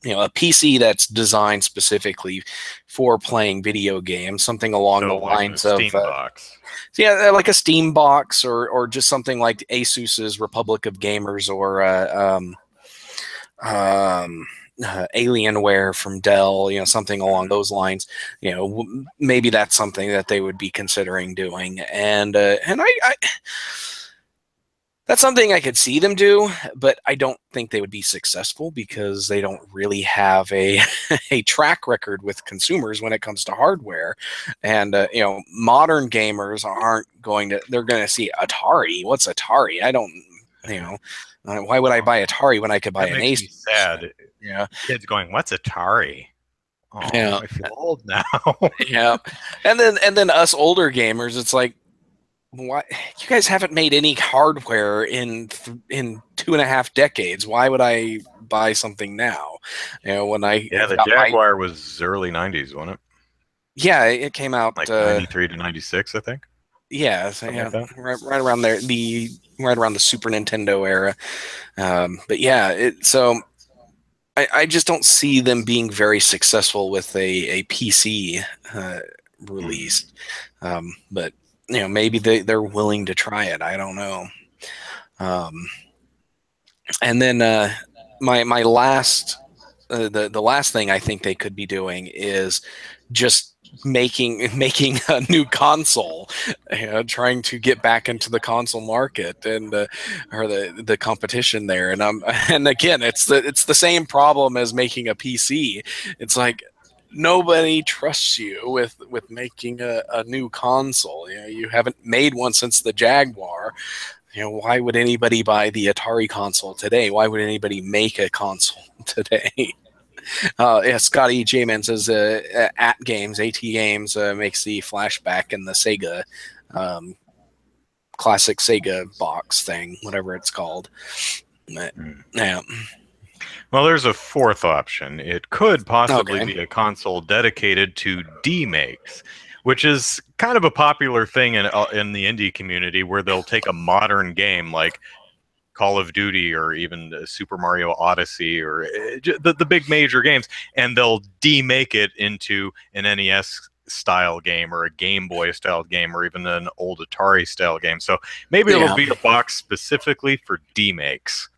A: a PC that's designed specifically for playing video games, something along the lines of
B: Steam box.
A: Like a Steam box, or just something like Asus's Republic of Gamers, or Alienware from Dell, something along those lines. Maybe that's something that they would be considering doing, and I that's something I could see them do, but I don't think they would be successful, because they don't really have a track record with consumers when it comes to hardware. And modern gamers they're going to see Atari. What's Atari? I don't, why would I buy Atari when I could buy an Ace?
B: Makes me sad. Yeah, kids going, "What's Atari?" Oh, I feel old now.
A: Yeah, and then us older gamers, it's like, why you guys haven't made any hardware in 2.5 decades? Why would I buy something now. When I
B: the
A: got
B: Jaguar was early 90s, wasn't it?
A: yeah, it came out
B: like 93 to 96, I think.
A: Yeah, so
B: Something like that.
A: right around there, right around the Super Nintendo era. But yeah, so I just don't see them being very successful with a PC release. But maybe they're willing to try it. I don't know. And then my last the last thing I think they could be doing is just making a new console, trying to get back into the console market and or the competition there. And and again, it's the same problem as making a PC. It's like nobody trusts you with making a new console. You haven't made one since the Jaguar. Why would anybody buy the Atari console today? Why would anybody make a console today? Yeah, Scotty J Man says at Games makes the flashback in the Sega classic Sega box thing, whatever it's called. Yeah.
B: Well, there's a fourth option. It could possibly be a console dedicated to demakes, which is kind of a popular thing in the indie community, where they'll take a modern game like Call of Duty or even Super Mario Odyssey or the big major games, and they'll demake it into an NES style game or a Game Boy style game or even an old Atari style game. So maybe it'll be a box specifically for demakes.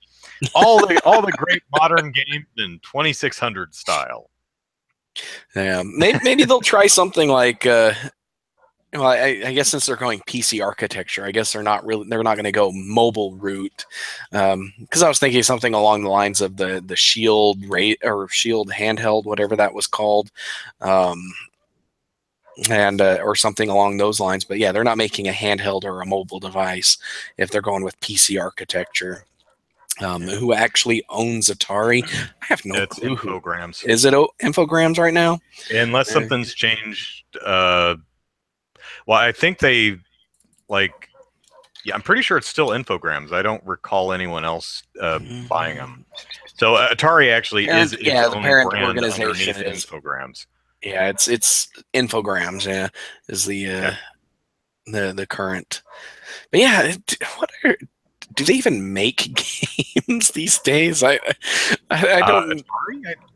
B: All the great modern games in 2600 style.
A: Yeah, maybe they'll try something like well, I guess since they're going PC architecture, I guess they're not going to go mobile route. Because I was thinking something along the lines of the Shield or Shield handheld, whatever that was called, and or something along those lines. But yeah, they're not making a handheld or a mobile device if they're going with PC architecture. Who actually owns Atari? I have no clue.
B: Infogrames.
A: Is it Infogrames right now?
B: Unless something's changed. Well, I think they I'm pretty sure it's still Infogrames. I don't recall anyone else buying them. So Atari actually is its own
A: parent
B: brand
A: organization
B: underneath Infogrames.
A: Yeah, it's Infogrames. Yeah, is the current. But yeah, do they even make games these days? I don't.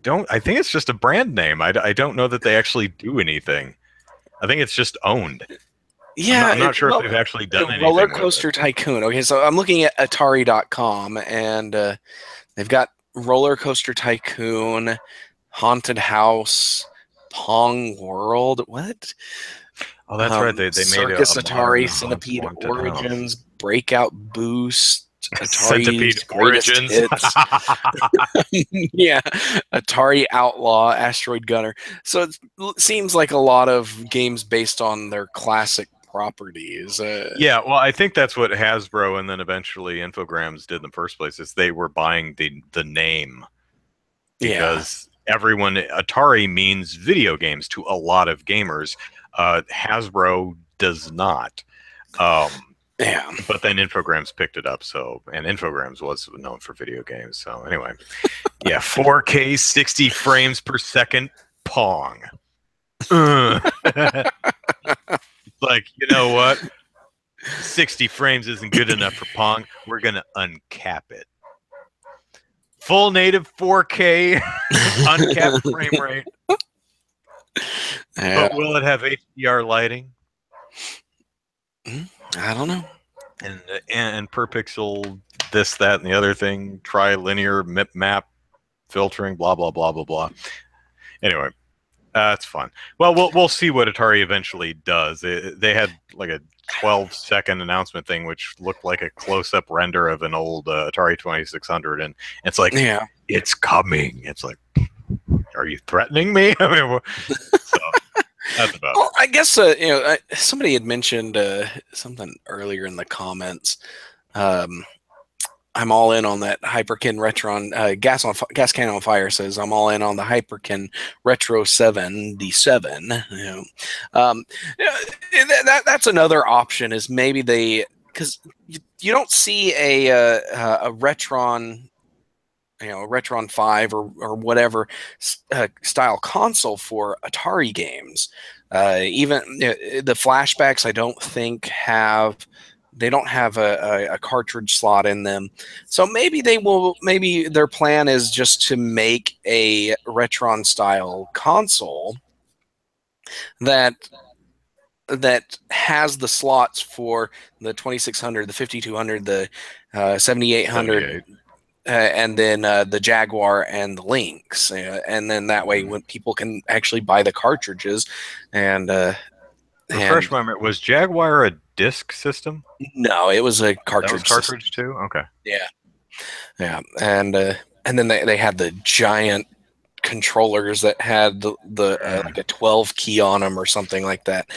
B: Atari? I think it's just a brand name. I don't know that they actually do anything. I think it's just owned.
A: Yeah,
B: I'm not sure if they've actually done anything.
A: Roller Coaster Tycoon. Okay, so I'm looking at Atari.com, and they've got Roller Coaster Tycoon, Haunted House, Pong World. What?
B: Oh, that's right. They made
A: Circus Atari, Centipede Origins, Breakout Boost,
B: Centipede Origins.
A: Yeah, Atari Outlaw, Asteroid Gunner. So it seems like a lot of games based on their classic properties.
B: Yeah, well, I think that's what Hasbro and then eventually Infogrames did in the first place, is they were buying the name. Because Atari means video games to a lot of gamers. Hasbro does not.
A: Yeah.
B: But then Infogrames picked it up, and Infogrames was known for video games. So anyway, yeah, 4K 60 frames per second Pong. Like, you know what? 60 frames isn't good enough for Pong. We're going to uncap it. Full native 4K uncapped frame rate. But will it have HDR lighting?
A: I don't know.
B: And per pixel, this, that, and the other thing, tri-linear map filtering, blah, blah, blah, blah, blah. Anyway, it's fun. Well, we'll see what Atari eventually does. They had like a 12-second announcement thing, which looked like a close-up render of an old Atari 2600, and it's like, it's coming. It's like, are you threatening me? I mean, so that's about.
A: Well, I guess somebody had mentioned something earlier in the comments. I'm all in on that Hyperkin Retron. Gas Can on Fire says I'm all in on the Hyperkin Retro 7D7. That's another option. Is maybe because you don't see a Retron Retron 5 or whatever style console for Atari games. Even the flashbacks, I don't think they don't have a cartridge slot in them. So maybe maybe their plan is just to make a Retron style console that has the slots for the 2600, the 5200, the 7800,
B: 78.
A: and then the Jaguar and the Lynx, and then that way when people can actually buy the cartridges, and
B: Refresh my memory. Was Jaguar a disc system?
A: no, it was a
B: That was
A: cartridge system.
B: cartridge too. Okay.
A: Yeah, and then they had the giant controllers that had like a 12 key on them or something like that,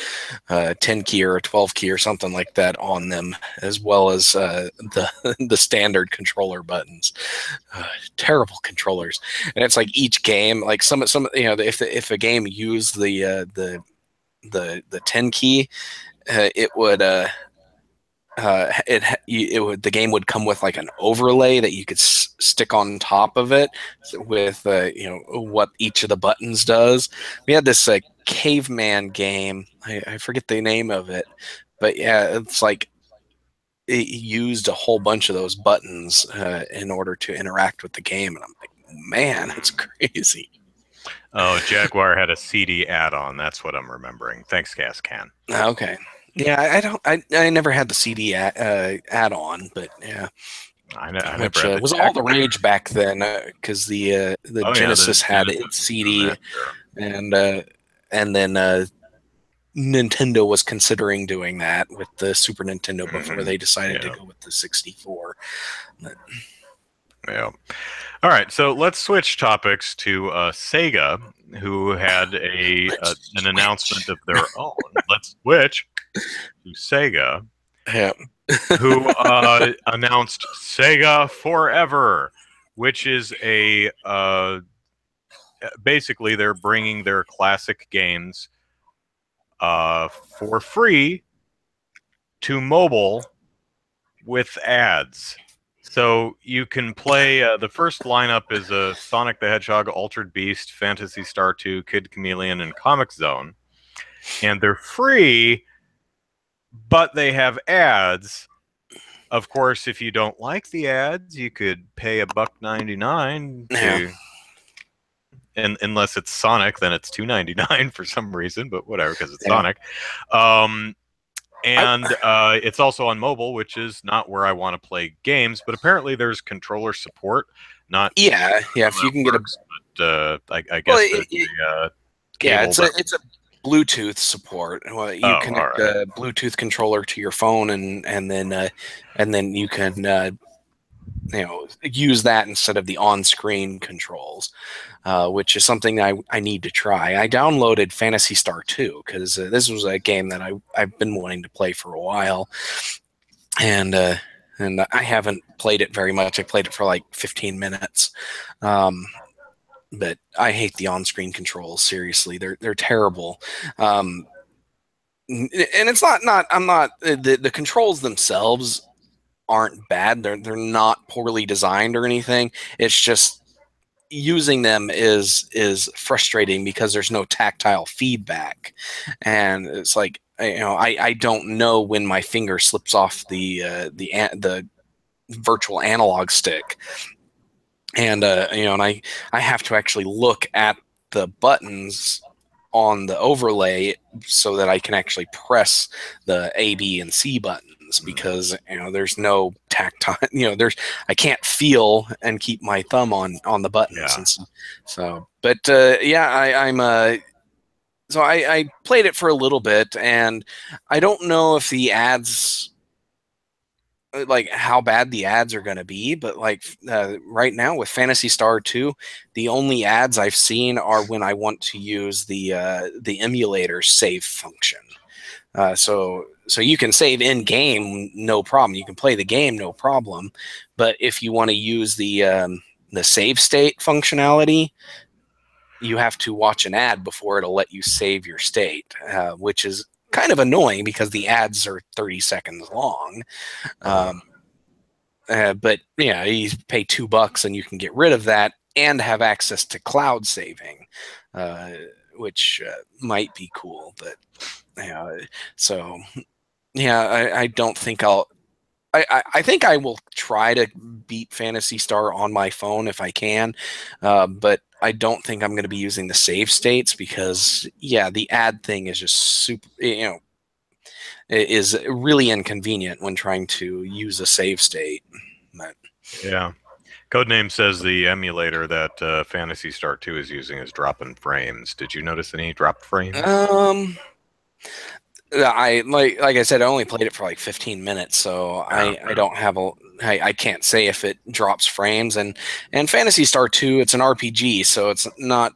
A: 10 key or a 12 key or something like that on them, as well as the standard controller buttons. Terrible controllers. And it's like each game, like some if a game used the 10 key, it would the game would come with like an overlay that you could stick on top of it with what each of the buttons does. We had this caveman game. I forget the name of it, but yeah, it's like it used a whole bunch of those buttons in order to interact with the game, and I'm like, man, it's crazy.
B: Oh, Jaguar had a CD add-on. That's what I'm remembering. Thanks, Gascan.
A: Okay. Yeah, I never had the CD add-on, but yeah, which was all the rage back then because the Genesis had its CD, and then Nintendo was considering doing that with the Super Nintendo before they decided to go with the 64. But,
B: yeah. All right, so let's switch topics to Sega, who had an announcement of their own. Let's switch to Sega, who announced Sega Forever, which is basically they're bringing their classic games for free to mobile with ads. So you can play, the first lineup is Sonic the Hedgehog, Altered Beast, Phantasy Star 2, Kid Chameleon, and Comic Zone. And they're free, but they have ads. Of course, if you don't like the ads, you could pay $1.99 to... And unless it's Sonic, then it's $2.99 for some reason, but whatever, because it's Sonic. And it's also on mobile, which is not where I want to play games. But apparently, there's controller support. Not
A: if you can get
B: I guess
A: it's a Bluetooth support. Well, you connect a Bluetooth controller to your phone, and then you can use that instead of the on-screen controls, which is something I need to try. I downloaded Phantasy Star 2 because this was a game that I've been wanting to play for a while, and I haven't played it very much. I played it for like 15 minutes, but I hate the on-screen controls. Seriously, they're terrible. And it's not. I'm not the controls themselves aren't bad. They're not poorly designed or anything. It's just using them is frustrating because there's no tactile feedback, and it's like I don't know when my finger slips off the virtual analog stick, and and I have to actually look at the buttons on the overlay so that I can actually press the A, B, and C buttons, because there's no tactile. I can't feel and keep my thumb on the buttons. So I played it for a little bit, and I don't know if the ads, like how bad the ads are going to be, but like right now with Phantasy Star 2, the only ads I've seen are when I want to use the emulator save function. So you can save in game, no problem. You can play the game, no problem. But if you want to use the save state functionality, you have to watch an ad before it'll let you save your state, which is kind of annoying because the ads are 30 seconds long. But yeah, you pay $2 and you can get rid of that and have access to cloud saving, uh, which might be cool. But yeah, so yeah, I don't think I'll. I think I will try to beat Fantasy Star on my phone if I can, but I don't think I'm going to be using the save states because, yeah, the ad thing is just super, is really inconvenient when trying to use a save state. But,
B: Yeah. Codename says the emulator that Phantasy Star 2 is using is dropping frames. Did you notice any drop frames?
A: like I said, I only played it for like 15 minutes, so I don't have I can't say if it drops frames, and Fantasy Star 2, it's an RPG, so it's not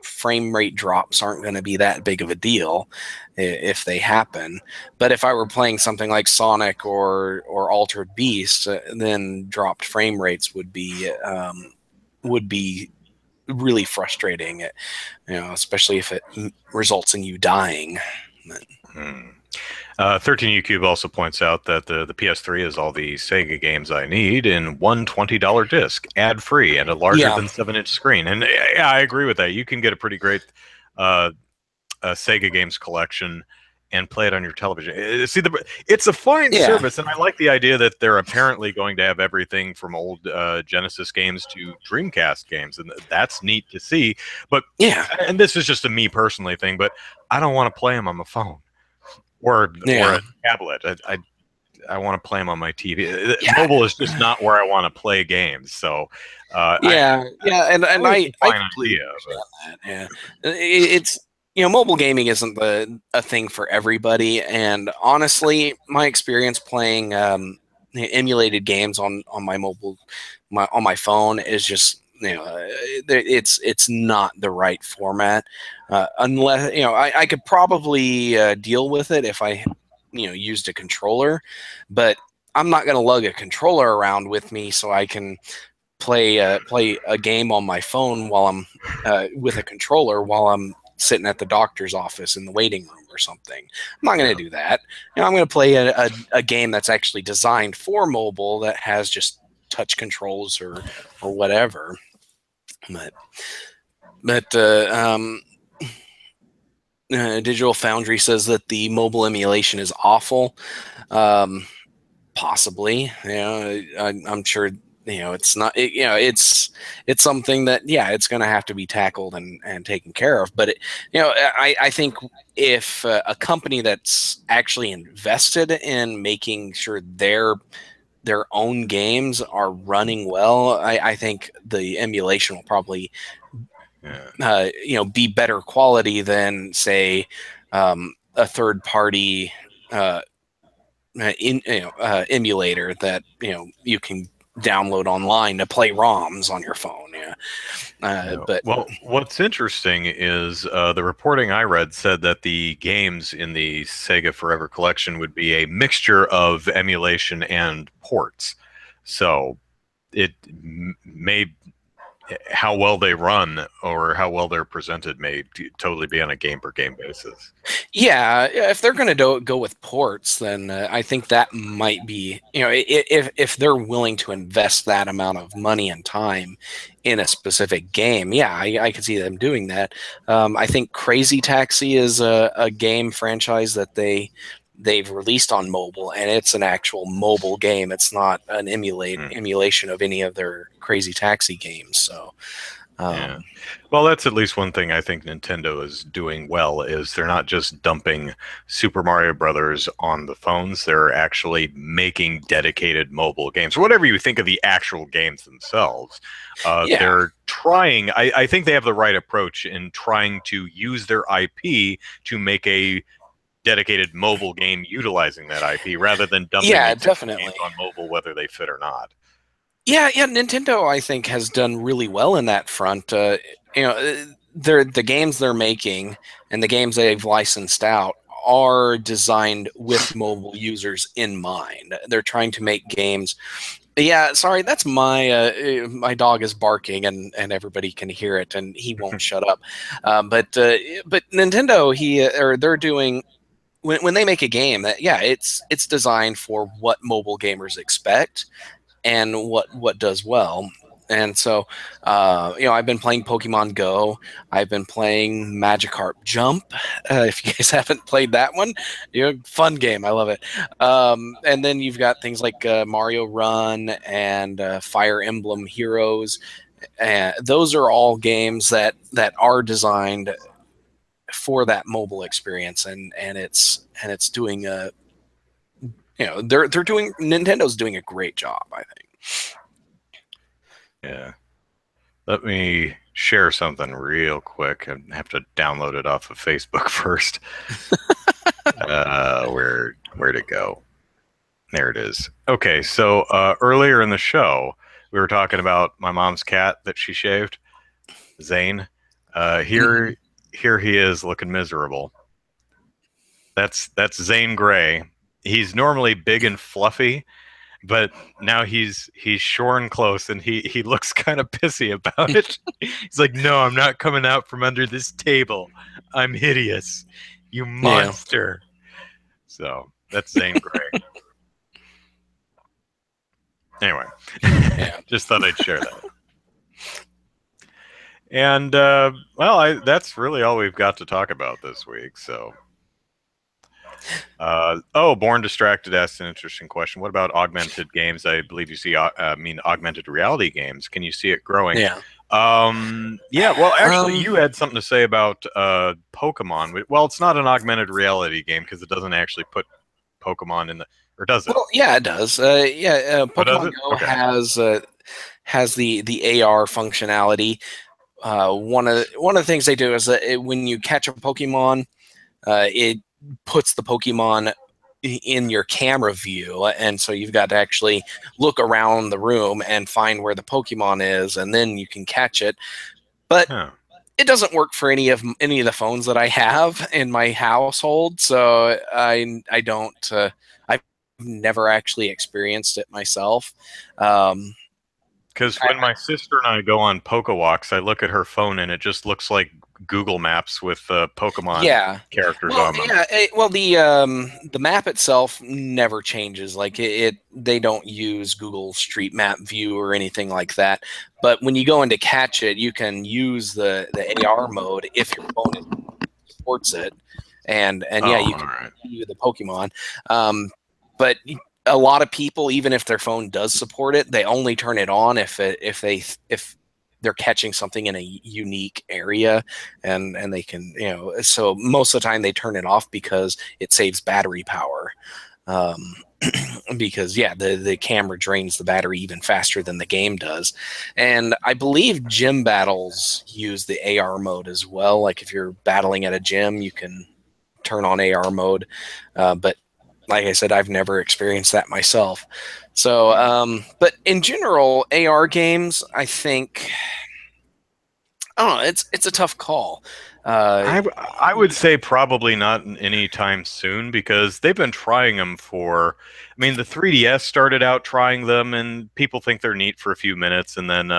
A: frame rate drops aren't going to be that big of a deal if they happen. But if I were playing something like Sonic or Altered Beast, then dropped frame rates would be really frustrating. Especially if it results in you dying.
B: Hmm. 13U Cube also points out that the PS3 is all the Sega games I need in one $20 disc, ad free, and a larger
A: Yeah,
B: than 7-inch screen. And yeah, I agree with that. You can get a pretty great Sega games collection and play it on your television. See, it's a fine
A: yeah,
B: service, and I like the idea that they're apparently going to have everything from old Genesis games to Dreamcast games, and that's neat to see. But
A: yeah,
B: and this is just a me personally thing, but I don't want to play them on my phone or
A: yeah.
B: a tablet. I want to play them on my TV.
A: Yeah,
B: Mobile is just not where I want to play games. So
A: yeah, and
B: it's a
A: I
B: fine
A: completely
B: idea.
A: understand that. Yeah, it's mobile gaming isn't a thing for everybody, and honestly, my experience playing emulated games on my on my phone is just it's not the right format unless I could probably deal with it if I used a controller, but I'm not going to lug a controller around with me so I can play a game on my phone while I'm with a controller while I'm sitting at the doctor's office in the waiting room or something. I'm not going to do that. I'm going to play a game that's actually designed for mobile that has just touch controls or whatever. But Digital Foundry says that the mobile emulation is awful. Possibly, I'm sure. It's not. It's something that it's going to have to be tackled and taken care of. But I think if a company that's actually invested in making sure their own games are running well, I think the emulation will probably be better quality than say a third party emulator that you can download online to play ROMs on your phone. But
B: well, what's interesting is the reporting I read said that the games in the Sega Forever collection would be a mixture of emulation and ports. So it may how well they run or how well they're presented may totally be on a game per game basis.
A: yeah, if they're going to go with ports, then I think that might be if they're willing to invest that amount of money and time in a specific game, yeah, I could see them doing that. I think Crazy Taxi is a game franchise that they've released on mobile, and it's an actual mobile game. It's not an emulation of any of their Crazy Taxi games. So
B: yeah. Well, that's at least one thing I think Nintendo is doing well is they're not just dumping Super Mario Brothers on the phones. They're actually making dedicated mobile games. Whatever you think of the actual games themselves, they're trying. I think they have the right approach in trying to use their IP to make a dedicated mobile game utilizing that IP rather than dumping
A: definitely
B: games on mobile, whether they fit or not.
A: Yeah, Nintendo, I think, has done really well in that front. The games they're making and the games they've licensed out are designed with mobile users in mind. They're trying to make games. Yeah, sorry, that's my dog is barking and everybody can hear it and he won't shut up. But Nintendo, they're doing when they make a game that it's designed for what mobile gamers expect and what does well. And so, I've been playing Pokemon Go. I've been playing Magikarp Jump. If you guys haven't played that one, fun game. I love it. And then you've got things like Mario Run and Fire Emblem Heroes. Those are all games that are designed for that mobile experience, and it's doing a Nintendo's doing a great job, I think.
B: Yeah. Let me share something real quick. I have to download it off of Facebook first. Where'd it go? There it is. Okay, so earlier in the show, we were talking about my mom's cat that she shaved, Zane. Here he is looking miserable. That's Zane Grey. He's normally big and fluffy, but now he's shorn close, and he looks kind of pissy about it. He's like, "No, I'm not coming out from under this table. I'm hideous, you monster." So that's Zane Grey. Anyway, just thought I'd share that. And that's really all we've got to talk about this week. So. Born Distracted asked an interesting question. What about augmented games? I believe you see augmented reality games. Can you see it growing?
A: Yeah.
B: Well, actually, you had something to say about Pokemon. Well, it's not an augmented reality game because it doesn't actually put Pokemon in the, or does it?
A: Well, yeah, it does. Pokemon Go has the AR functionality. One of the things they do is that when you catch a Pokemon, it puts the Pokemon in your camera view, and so you've got to actually look around the room and find where the Pokemon is, and then you can catch it. But it doesn't work for any of the phones that I have in my household, so I don't. I've never actually experienced it myself.
B: Because when my sister and I go on Pokewalks, I look at her phone and it just looks like Google Maps with Pokemon characters on them.
A: The map itself never changes. Like they don't use Google Street Map View or anything like that. But when you go in to catch it, you can use the AR mode if your phone supports it, and you can view the Pokemon. But a lot of people, even if their phone does support it, they only turn it on if they're catching something in a unique area, and they can, so most of the time they turn it off because it saves battery power. Because the camera drains the battery even faster than the game does. And I believe gym battles use the AR mode as well. Like if you're battling at a gym, you can turn on AR mode. But like I said, I've never experienced that myself. So, but in general, AR games, I think, I don't know, it's a tough call.
B: I would say probably not anytime soon, because they've been trying them for, I mean, the 3DS started out trying them, and people think they're neat for a few minutes, and then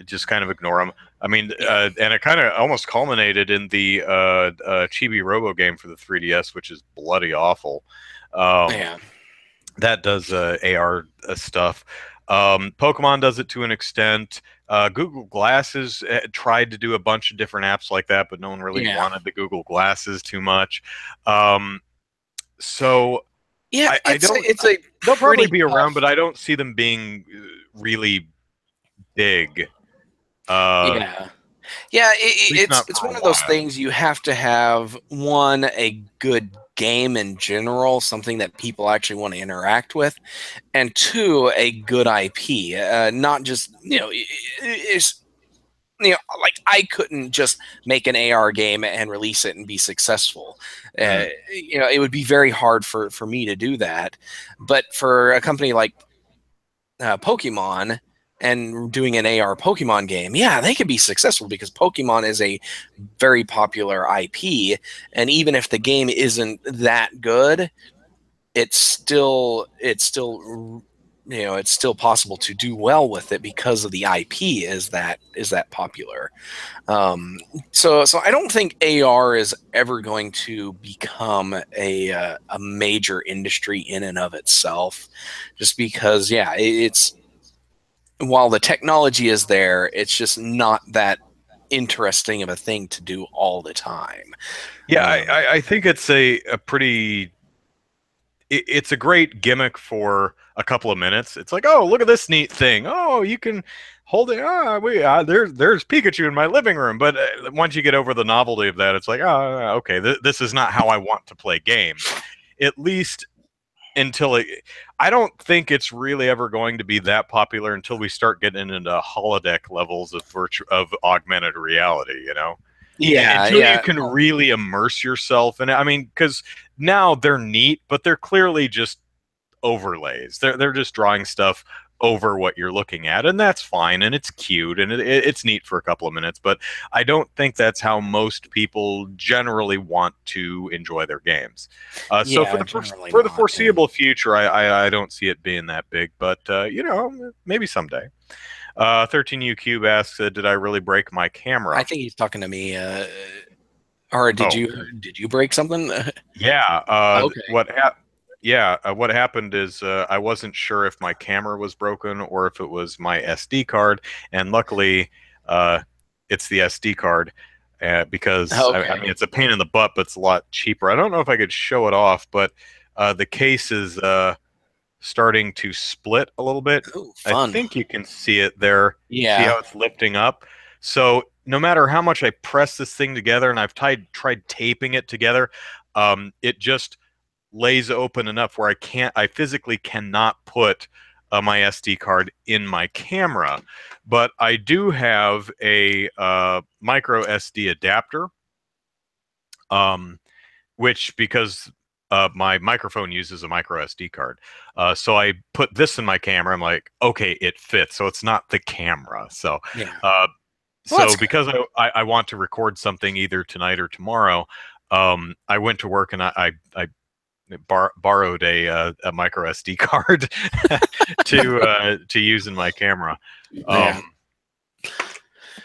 B: just kind of ignore them. I mean, and it kind of almost culminated in the Chibi Robo game for the 3DS, which is bloody awful. That does AR stuff. Pokemon does it to an extent. Google Glasses tried to do a bunch of different apps like that, but no one really wanted the Google Glasses too much. So
A: yeah,
B: they'll probably be around, but I don't see them being really big.
A: It's one of those things. You have to have a good game in general, something that people actually want to interact with, and two, a good IP. Not just like I couldn't just make an AR game and release it and be successful. It would be very hard for me to do that. But for a company like Pokemon and doing an AR Pokemon game, they could be successful because Pokemon is a very popular IP, and even if the game isn't that good, it's still it's still possible to do well with it because of the IP is that popular. So I don't think AR is ever going to become a major industry in and of itself, just because it's while the technology is there, it's just not that interesting of a thing to do all the time.
B: Yeah, I think it's a pretty it's a great gimmick for a couple of minutes. It's like, oh, look at this neat thing. Oh, you can hold it. There's Pikachu in my living room. But once you get over the novelty of that, it's like, oh, okay, this is not how I want to play games. At least until I don't think it's really ever going to be that popular until we start getting into holodeck levels of augmented reality. Until you can really immerse yourself in it. I mean, because now they're neat, but they're clearly just overlays. They're just drawing stuff over what you're looking at, and that's fine, and it's cute, and it's neat for a couple of minutes, but I don't think that's how most people generally want to enjoy their games. So for the foreseeable future, I don't see it being that big, but maybe someday. 13U Cube asks, did I really break my camera?
A: I think he's talking to me. Or did you break something?
B: Yeah.
A: Okay.
B: What happened is I wasn't sure if my camera was broken or if it was my SD card, and luckily it's the SD card because I mean it's a pain in the butt, but it's a lot cheaper. I don't know if I could show it off, but the case is starting to split a little bit.
A: Ooh, fun.
B: I think you can see it there.
A: Yeah.
B: See how it's lifting up? So no matter how much I press this thing together, and I've tried taping it together, it just lays open enough where I physically cannot put my SD card in my camera. But I do have a micro SD adapter, which because my microphone uses a micro SD card. So I put this in my camera. I'm like, okay, it fits. So it's not the camera. So, because I want to record something either tonight or tomorrow, I went to work and I borrowed a micro SD card to use in my camera.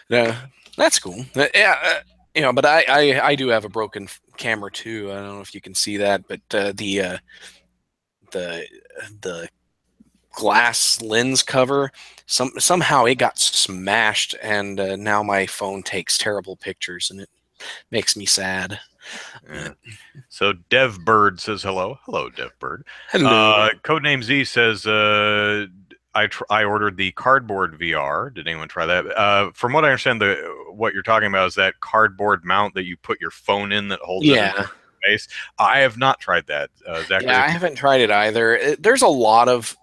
A: That's cool. But I do have a broken camera too. I don't know if you can see that, but the glass lens cover somehow it got smashed, and now my phone takes terrible pictures, and it makes me sad.
B: Yeah. So DevBird says hello. Hello, DevBird.
A: Hello.
B: Codename Z says I ordered the cardboard VR. Did anyone try that? From what I understand, what you're talking about is that cardboard mount that you put your phone in that holds it in space. I have not tried that. Zachary,
A: I haven't tried it either. There's a lot of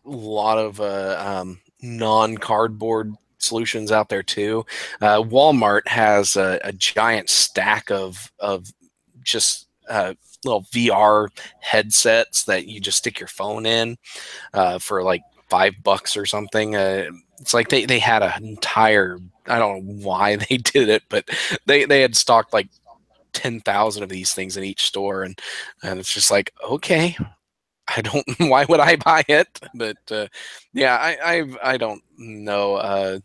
A: non-cardboard solutions out there too. Walmart has a giant stack of just little VR headsets that you just stick your phone in for like $5 or something. It's like they had an entire, I don't know why they did it, but they had stocked like 10,000 of these things in each store, and it's just like, okay, I don't, why would I buy it? But I don't know.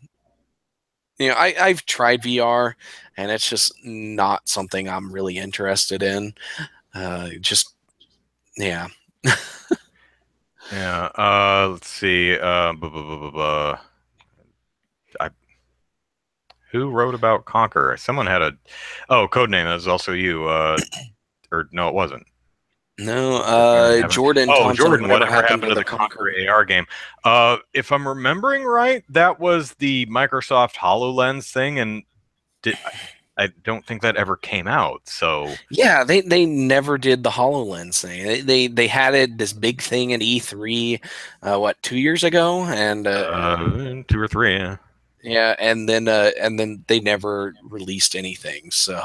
A: I've tried VR, and it's just not something I'm really interested in. Yeah.
B: Let's see. Who wrote about Conquer? Someone had codename. That was also you. Or no, it wasn't.
A: No, Jordan.
B: Jordan. Whatever happened to the Conquer AR game? If I'm remembering right, that was the Microsoft HoloLens thing, and I don't think that ever came out. So
A: yeah, they never did the HoloLens thing. They had this big thing at E3, 2 years ago, and
B: 2 or 3, yeah.
A: Yeah, and then they never released anything. So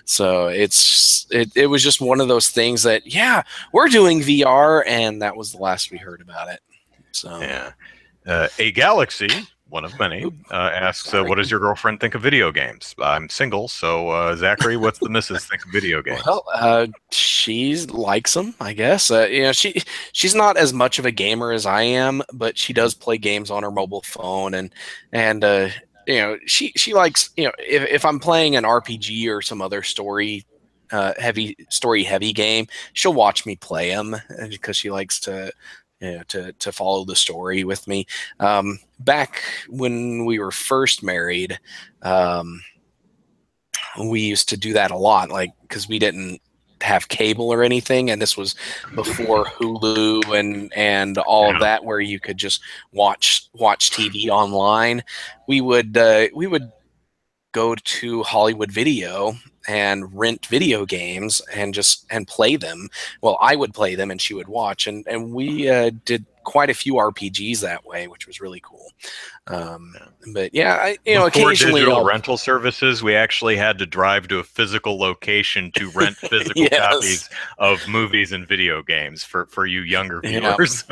A: it was just one of those things that we're doing VR, and that was the last we heard about it. So
B: yeah, a Galaxy, one of many, asks, "What does your girlfriend think of video games?" I'm single, so Zachary, what's the missus think of video games?
A: Well, she likes them, I guess. She's not as much of a gamer as I am, but she does play games on her mobile phone, and she likes, if I'm playing an RPG or some other story heavy game, she'll watch me play them because she likes to to follow the story with me. Back when we were first married, we used to do that a lot, like because we didn't have cable or anything, and this was before Hulu and all of that, where you could just watch TV online. We would go to Hollywood Video and rent video games and play them. Well, I would play them and she would watch, and we did quite a few RPGs that way, which was really cool. But yeah,
B: Before
A: occasionally
B: digital rental services, we actually had to drive to a physical location to rent physical
A: Yes.
B: copies of movies and video games for you younger viewers.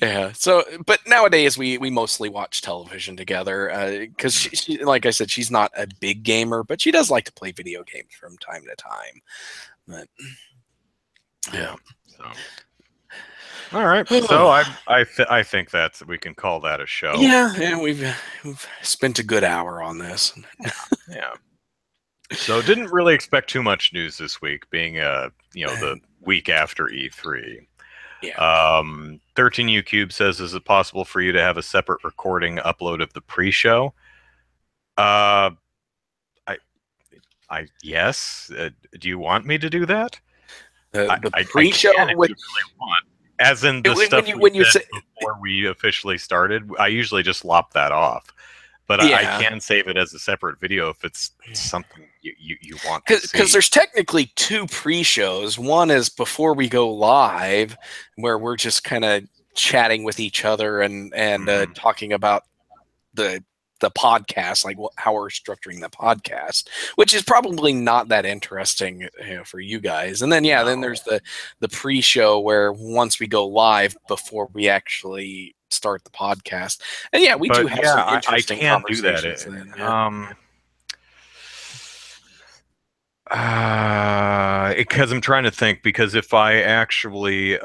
A: Yeah. So, but nowadays we mostly watch television together because she, like I said, she's not a big gamer, but she does like to play video games from time to time. But
B: yeah. So. All right. So I think that's, we can call that a show.
A: Yeah, and we've spent a good hour on this.
B: Yeah. So didn't really expect too much news this week, being the week after E3.
A: Yeah.
B: 13U Cube says, is it possible for you to have a separate recording upload of the pre-show? Yes. Do you want me to do that?
A: The pre-show,
B: I can if you really want. As in the stuff
A: when you say
B: before we officially started, I usually just lop that off. But I can save it as a separate video if it's something you want to see.
A: Because there's technically two pre-shows. One is before we go live, where we're just kind of chatting with each other and talking about the podcast, like how we're structuring the podcast, which is probably not that interesting for you guys. And then then there's the pre-show where once we go live before we actually start the podcast. And we do have some interesting conversations.
B: Because I'm trying to think, because if I actually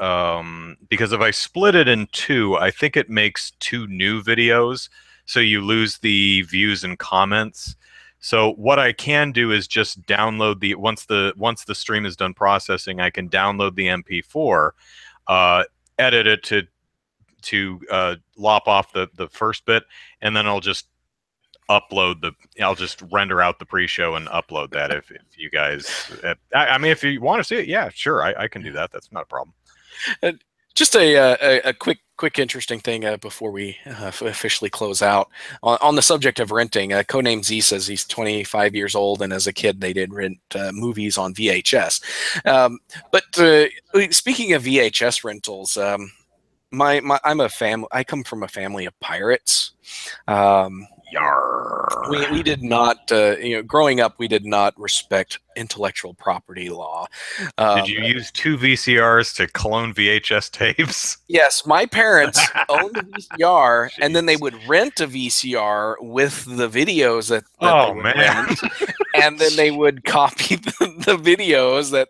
B: because if I split it in two, I think it makes two new videos, so you lose the views and comments. So what I can do is just download once the stream is done processing, I can download the MP4, edit it to lop off the first bit, and then I'll just I'll just render out the pre-show and upload that if you guys I mean, if you want to see it, yeah, sure, I can do that. That's not a problem.
A: Just a quick interesting thing before we officially close out on the subject of renting. Codename Z says he's 25 years old, and as a kid they did rent movies on VHS. But speaking of VHS rentals, I come from a family of pirates. We did not, growing up, we did not respect intellectual property law.
B: Did you use two VCRs to clone VHS tapes?
A: Yes, my parents owned a VCR, and then they would rent a VCR with the videos that they would rent, and then they would copy the videos that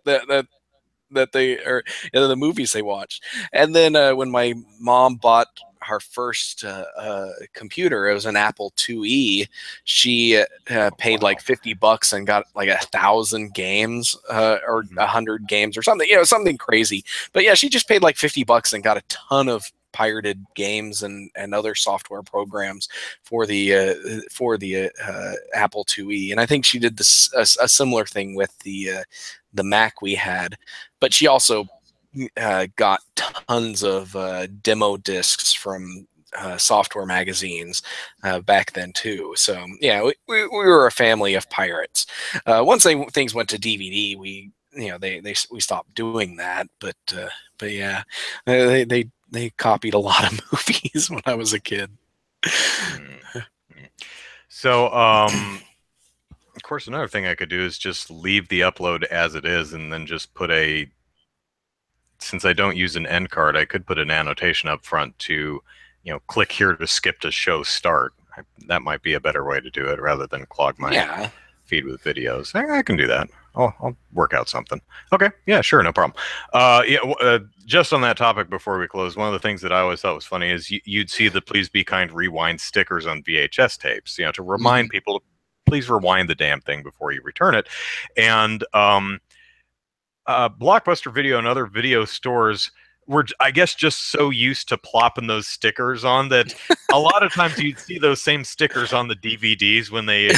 A: they or the movies they watched. And then when my mom bought her first computer, it was an Apple IIe. She paid like $50 and got like 1,000 games or 100 games or something, something crazy. But yeah, she just paid like $50 and got a ton of pirated games and other software programs for the Apple IIe. And I think she did this a similar thing with the Mac we had, but she also got tons of demo discs from software magazines back then too. So yeah, we were a family of pirates. Once things went to DVD, we stopped doing that. But yeah, they copied a lot of movies when I was a kid.
B: So of course, another thing I could do is just leave the upload as it is, and then just put since I don't use an end card, I could put an annotation up front to, click here to skip to show start. That might be a better way to do it rather than clog my feed with videos. I can do that. I'll work out something. Okay, yeah, sure, no problem. Just on that topic before we close, one of the things that I always thought was funny is you'd see the "Please Be Kind" rewind stickers on VHS tapes, to remind people to please rewind the damn thing before you return it. And Blockbuster Video and other video stores were, I guess, just so used to plopping those stickers on that a lot of times you'd see those same stickers on the DVDs when they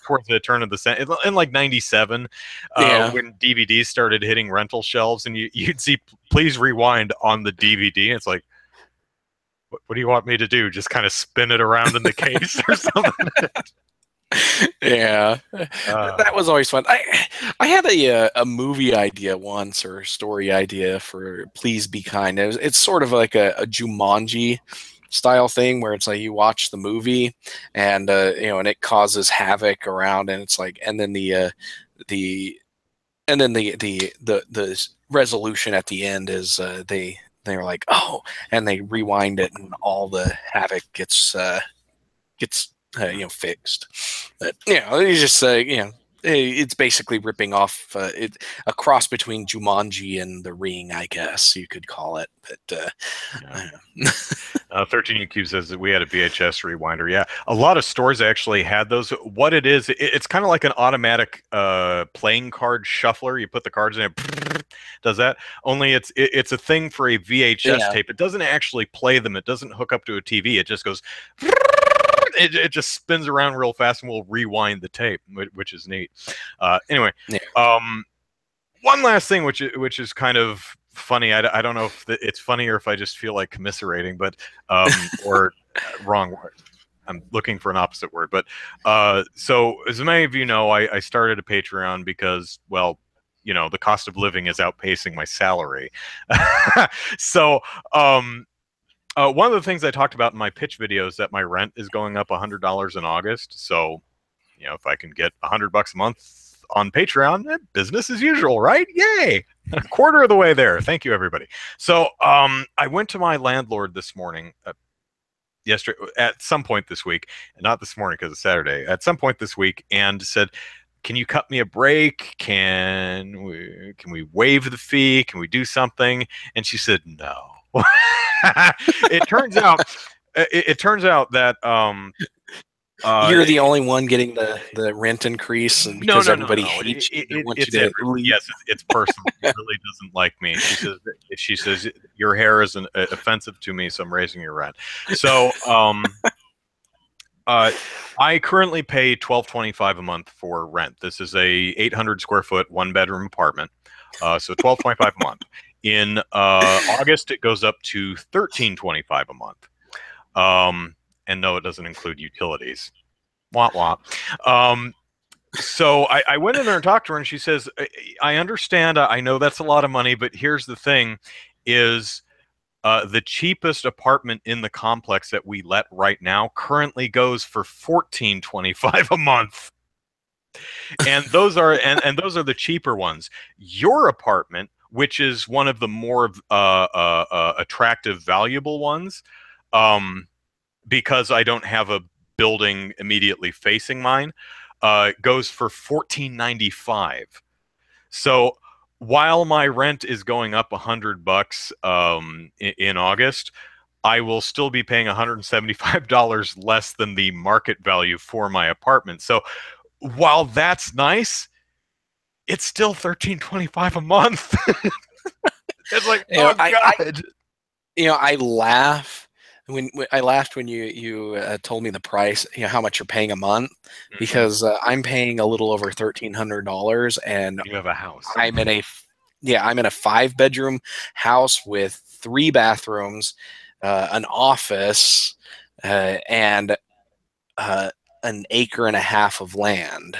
B: towards the turn of the century in like '97 when DVDs started hitting rental shelves, and you'd see "Please Rewind" on the DVD. And it's like, what do you want me to do? Just kind of spin it around in the case or something?
A: Yeah, that was always fun. I had a movie idea once, or a story idea for "Please Be Kind." It's sort of like a Jumanji style thing where it's like you watch the movie and and it causes havoc around, and it's like, and then the resolution at the end is they're like, oh, and they rewind it and all the havoc gets fixed. But it's just it's basically ripping off a cross between Jumanji and The Ring, I guess you could call it. But
B: 13 Cube says that we had a VHS rewinder. Yeah, a lot of stores actually had those. What it is, it's kind of like an automatic playing card shuffler. You put the cards in, it does that. Only it's a thing for a VHS tape. It doesn't actually play them. It doesn't hook up to a TV. It just goes. It just spins around real fast, and we'll rewind the tape, which is neat. Anyway, one last thing, which is kind of funny. I don't know if it's funny or if I just feel like commiserating, but or wrong word. I'm looking for an opposite word. But so as many of you know, I started a Patreon because, well, the cost of living is outpacing my salary. So one of the things I talked about in my pitch video is that my rent is going up $100 in August. So, if I can get $100 a month on Patreon, business as usual, right? Yay! A quarter of the way there. Thank you, everybody. So, I went to my landlord this morning, yesterday, at some point this week, and not this morning because it's Saturday. At some point this week, and said, "Can you cut me a break? Can we waive the fee? Can we do something?" And she said, "No." It turns out that
A: you're the only one getting the rent increase, and because everybody hates you, wants you to leave.
B: Yes, it's personal. He really doesn't like me. She says your hair is offensive to me, so I'm raising your rent. So I currently pay $12.25 a month for rent. This is a 800 square foot 1-bedroom apartment. So $12.25 a month. In August, it goes up to $13.25 a month. And no, it doesn't include utilities. Wah wah. So I went in there and talked to her, and she says, "I understand. I know that's a lot of money, but here's the thing: is the cheapest apartment in the complex that we let right now currently goes for $14.25 a month." And those are those are the cheaper ones. Your apartment, which is one of the more attractive, valuable ones, because I don't have a building immediately facing mine, goes for $14.95. So while my rent is going up $100 in August, I will still be paying $175 less than the market value for my apartment. So while that's nice, it's still $13.25 a month. It's like, oh God.
A: I laugh when I laughed when you told me the price, how much you're paying a month, because I'm paying a little over $1,300, and
B: you have a house.
A: I'm in a 5-bedroom house with 3 bathrooms, an office, and an acre and a half of land.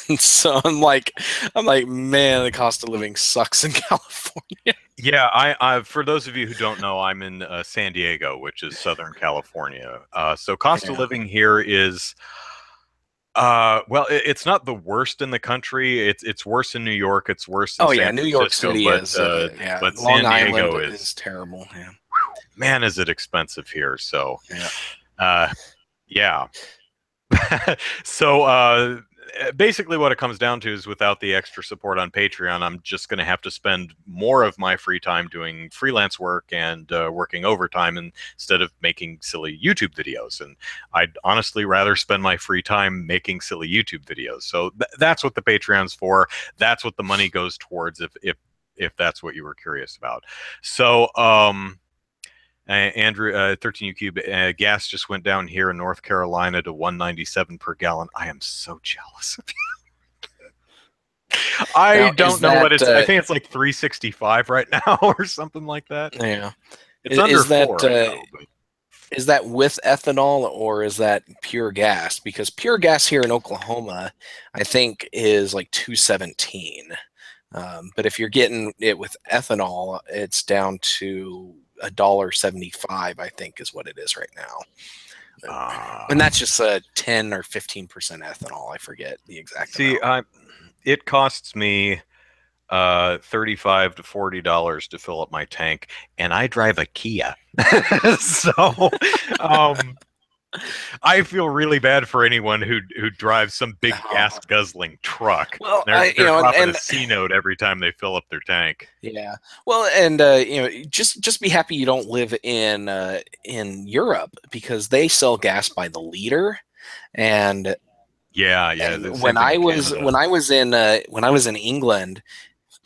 A: And so I'm like, man, the cost of living sucks in California.
B: Yeah, I for those of you who don't know, I'm in San Diego, which is Southern California. So cost of living here is, well, it's not the worst in the country. It's worse in New York. It's worse in San
A: New York
B: Francisco,
A: City
B: but,
A: is.
B: But
A: Long
B: San Diego
A: Island is terrible. Yeah.
B: Man, is it expensive here? So,
A: yeah.
B: yeah. So basically what it comes down to is without the extra support on Patreon, I'm just going to have to spend more of my free time doing freelance work and working overtime instead of making silly YouTube videos. And I'd honestly rather spend my free time making silly YouTube videos. So that's what the Patreon's for. That's what the money goes towards if that's what you were curious about. So, Andrew, 13U Cube, gas just went down here in North Carolina to 197 per gallon. I am so jealous of you. I
A: Now,
B: don't know what it's. I think it's like 365 right now or something like that.
A: Yeah.
B: It's under 4, I know, but.
A: Is that with ethanol or is that pure gas? Because pure gas here in Oklahoma, I think, is like 217. But if you're getting it with ethanol, it's down to $1.75, I think, is what it is right now. And that's just 10 or 15% ethanol. I forget the exact amount.
B: It costs me $35 to $40 to fill up my tank, and I drive a Kia. So I feel really bad for anyone who drives some big gas guzzling truck.
A: Well,
B: they're dropping a C note every time they fill up their tank.
A: Yeah, well, and just be happy you don't live in Europe, because they sell gas by the liter, and
B: and
A: when I was in England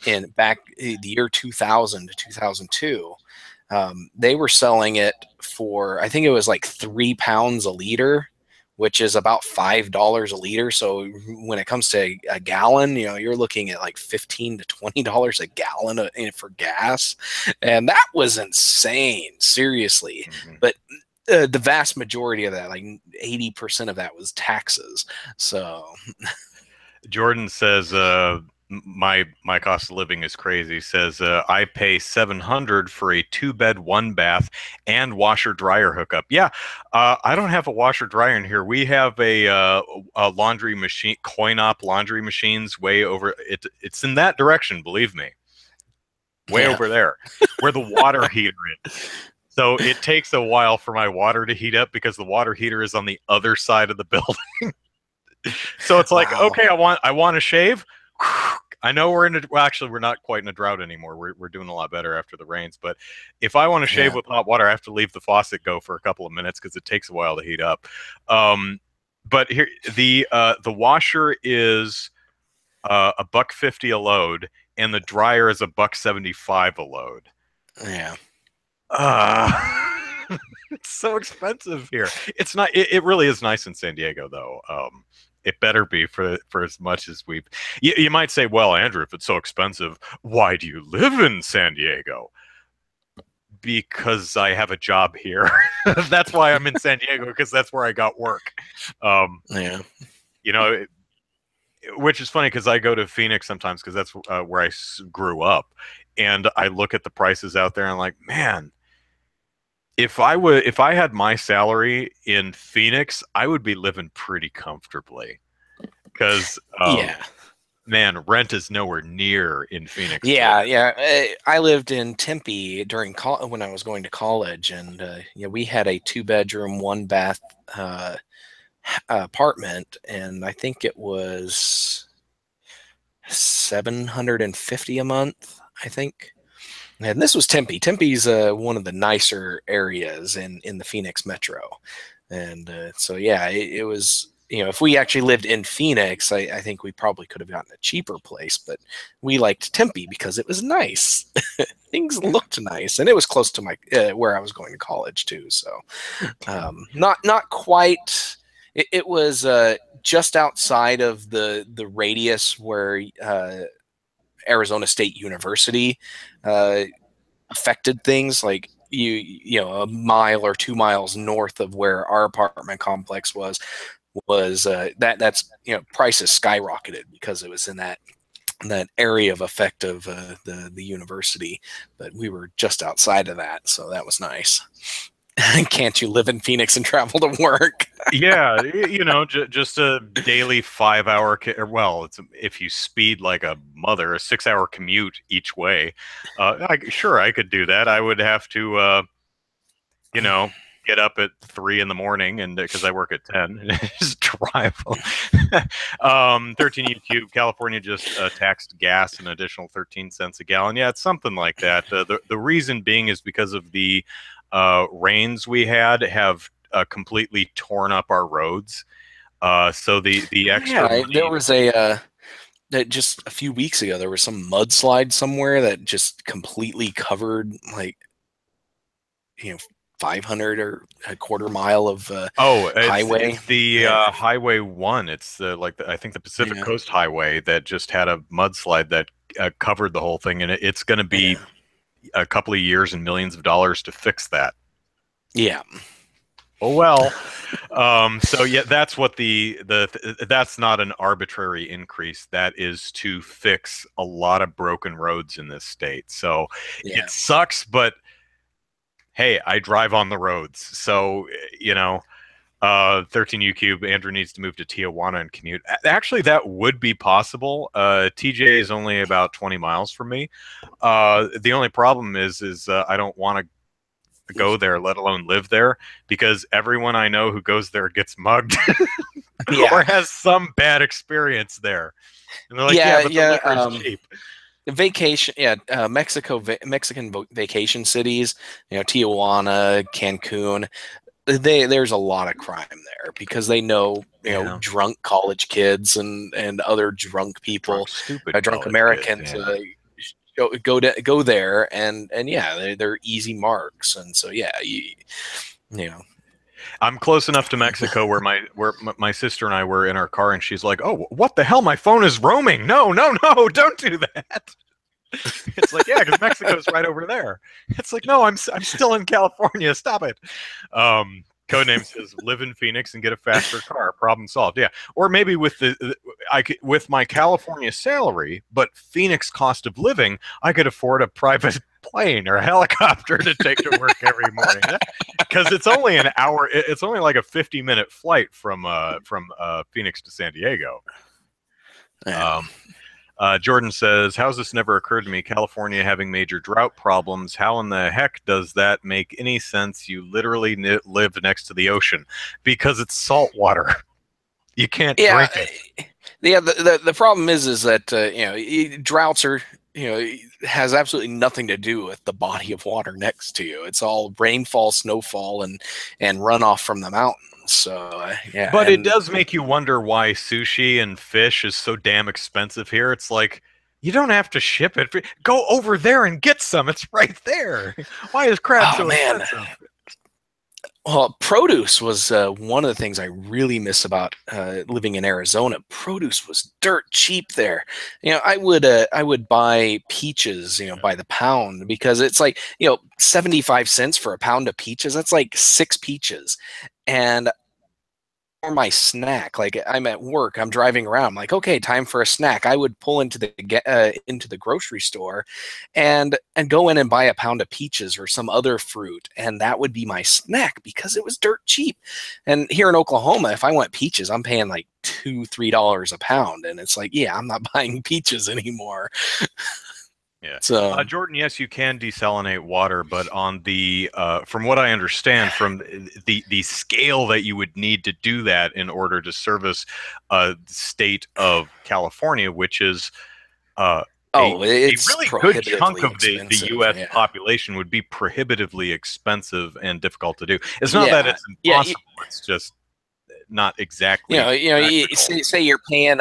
A: in back the year 2000 to 2002. They were selling it for, I think it was like £3 a liter, which is about $5 a liter. So when it comes to a gallon, you're looking at like $15 to $20 a gallon for gas, and that was insane, seriously. Mm-hmm. But the vast majority of that, like 80% of that, was taxes. So
B: Jordan says, my cost of living is crazy. He says, I pay $700 for a 2-bed 1-bath and washer dryer hookup. Yeah, I don't have a washer dryer in here. We have a laundry machine, coin-op laundry machines way over. It's in that direction, believe me, way over there, where the water heater is. So it takes a while for my water to heat up because the water heater is on the other side of the building. So it's like, okay, I want to shave. I know we're actually we're not quite in a drought anymore. We're doing a lot better after the rains. But if I want to shave with hot water, I have to leave the faucet go for a couple of minutes because it takes a while to heat up. But here the washer is $1.50 a load, and the dryer is $1.75 a load.
A: Yeah.
B: It's so expensive here. It's not. It really is nice in San Diego, though. It better be for as much as we've. You might say, well, Andrew, if it's so expensive, why do you live in San Diego? Because I have a job here. That's why I'm in San Diego, because that's where I got work. Which is funny because I go to Phoenix sometimes because that's where I grew up, and I look at the prices out there and I'm like, man. If I had my salary in Phoenix, I would be living pretty comfortably, because man, rent is nowhere near in Phoenix.
A: I lived in Tempe when I was going to college, and we had a 2-bedroom 1-bath apartment, and I think it was $750 a month, I think. And this was Tempe. Tempe's one of the nicer areas in the Phoenix metro. And so, it was, if we actually lived in Phoenix, I think we probably could have gotten a cheaper place. But we liked Tempe because it was nice. Things looked nice. And it was close to where I was going to college, too. So not quite. It was just outside of the radius where Arizona State University affected things, like a mile or 2 miles north of where our apartment complex was that's prices skyrocketed because it was in that area of effect of the university, but we were just outside of that, so that was nice. Can't you live in Phoenix and travel to work?
B: Yeah, just a daily 5-hour. If you speed like a mother, a 6-hour commute each way. I could do that. I would have to, get get up at 3 in the morning, and because I work at 10, and just drive. 13 YouTube, California just taxed gas an additional 13 cents a gallon. Yeah, it's something like that. The reason being is because of the rains we had have completely torn up our roads. So the extra money,
A: there was a that just a few weeks ago there was some mudslide somewhere that just completely covered 500 or a quarter mile of highway.
B: It's the Highway 1. It's I think the Pacific Coast Highway that just had a mudslide that covered the whole thing, and it's going to be a couple of years and millions of dollars to fix that.
A: Yeah.
B: Oh well. So yeah, that's what that's not an arbitrary increase. That is to fix a lot of broken roads in this state. So it sucks, but hey, I drive on the roads. So 13U Cube, Andrew needs to move to Tijuana and commute. Actually, that would be possible. TJ is only about 20 miles from me. The only problem is I don't want to go there, let alone live there, because everyone I know who goes there gets mugged or has some bad experience there. And they're like, but the liquor is cheap.
A: Vacation, Mexican vacation cities, Tijuana, Cancun. There's a lot of crime there because they know, drunk college kids and other drunk people, drunk Americans.
B: Kids,
A: go there and they're easy marks, and so
B: I'm close enough to Mexico where my sister and I were in our car, and she's like, "Oh, what the hell? My phone is roaming. No, don't do that." It's like, yeah, because Mexico's right over there. It's like, no, I'm still in California. Stop it. Codename says, live in Phoenix and get a faster car. Problem solved. Yeah, or maybe with with my California salary, but Phoenix cost of living, I could afford a private plane or a helicopter to take to work every morning. Because it's only an hour. It's only like a 50-minute flight from Phoenix to San Diego. Jordan says, how's this never occurred to me? California having major drought problems. How in the heck does that make any sense? You literally live next to the ocean because it's salt water. You can't drink it.
A: Yeah, the problem is that droughts are has absolutely nothing to do with the body of water next to you. It's all rainfall, snowfall, and runoff from the mountains. So
B: but it does make you wonder why sushi and fish is so damn expensive here. It's like, you don't have to ship it. Go over there and get some. It's right there. Why is crab so expensive?
A: Well, produce was one of the things I really miss about living in Arizona. Produce was dirt cheap there. I would buy peaches, by the pound, because it's like 75 cents for a pound of peaches. That's like 6 peaches, and for my snack, like I'm at work, I'm driving around, I'm like, okay, time for a snack. I would pull into the grocery store and go in and buy a pound of peaches or some other fruit, and that would be my snack because it was dirt cheap. And here in Oklahoma, if I want peaches, I'm paying like $2-3 a pound, and it's like, I'm not buying peaches anymore.
B: Yeah. So, Jordan, yes, you can desalinate water, but on the from what I understand, from the scale that you would need to do that in order to service a state of California, which is a really good chunk of the U.S. population, would be prohibitively expensive and difficult to do. It's not that it's impossible; it's just not exactly.
A: Say you're paying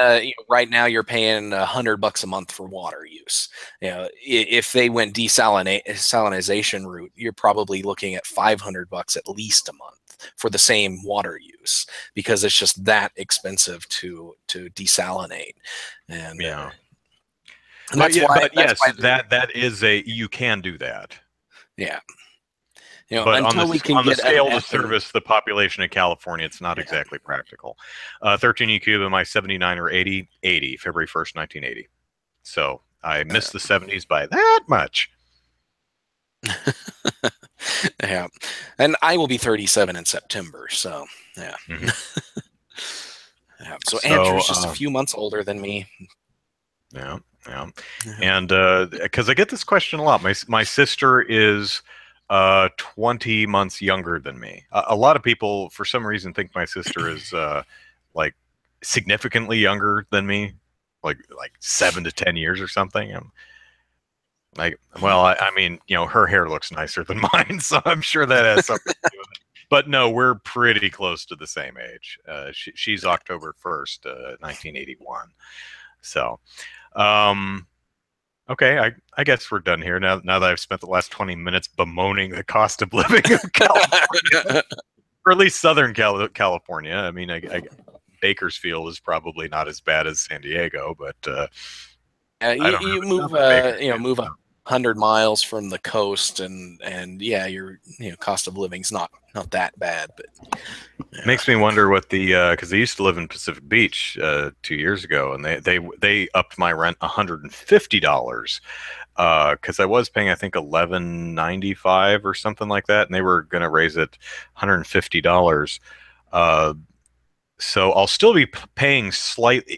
A: right now you're paying $100 a month for water use. If they went desalinization route, you're probably looking at $500 at least a month for the same water use, because it's just that expensive to desalinate. And
B: and that's why that is you can do that.
A: Yeah.
B: But on the scale to service the population of California, it's not exactly practical. 13E Cube, am I 79 or 80? 80, February 1st, 1980. So I missed the 70s by that much.
A: Yeah. And I will be 37 in September, so yeah.
B: Mm-hmm.
A: So Andrew's just a few months older than me.
B: Yeah. And because I get this question a lot. My sister is 20 months younger than me. A lot of people, for some reason, think my sister is like significantly younger than me, like 7 to 10 years or something. I'm like, well, I mean, her hair looks nicer than mine, so I'm sure that has something to do with it. But no, we're pretty close to the same age. She's October 1st, 1981. So, um, okay, I guess we're done here now that I've spent the last 20 minutes bemoaning the cost of living in California, or at least Southern California. I mean, Bakersfield is probably not as bad as San Diego, but
A: you move move 100 miles from the coast, and yeah, your cost of living's not that bad, but
B: makes me wonder what the because they used to live in Pacific Beach 2 years ago, and they upped my rent $150 because I was paying I think $11.95 or something like that, and they were going to raise it $150. So I'll still be paying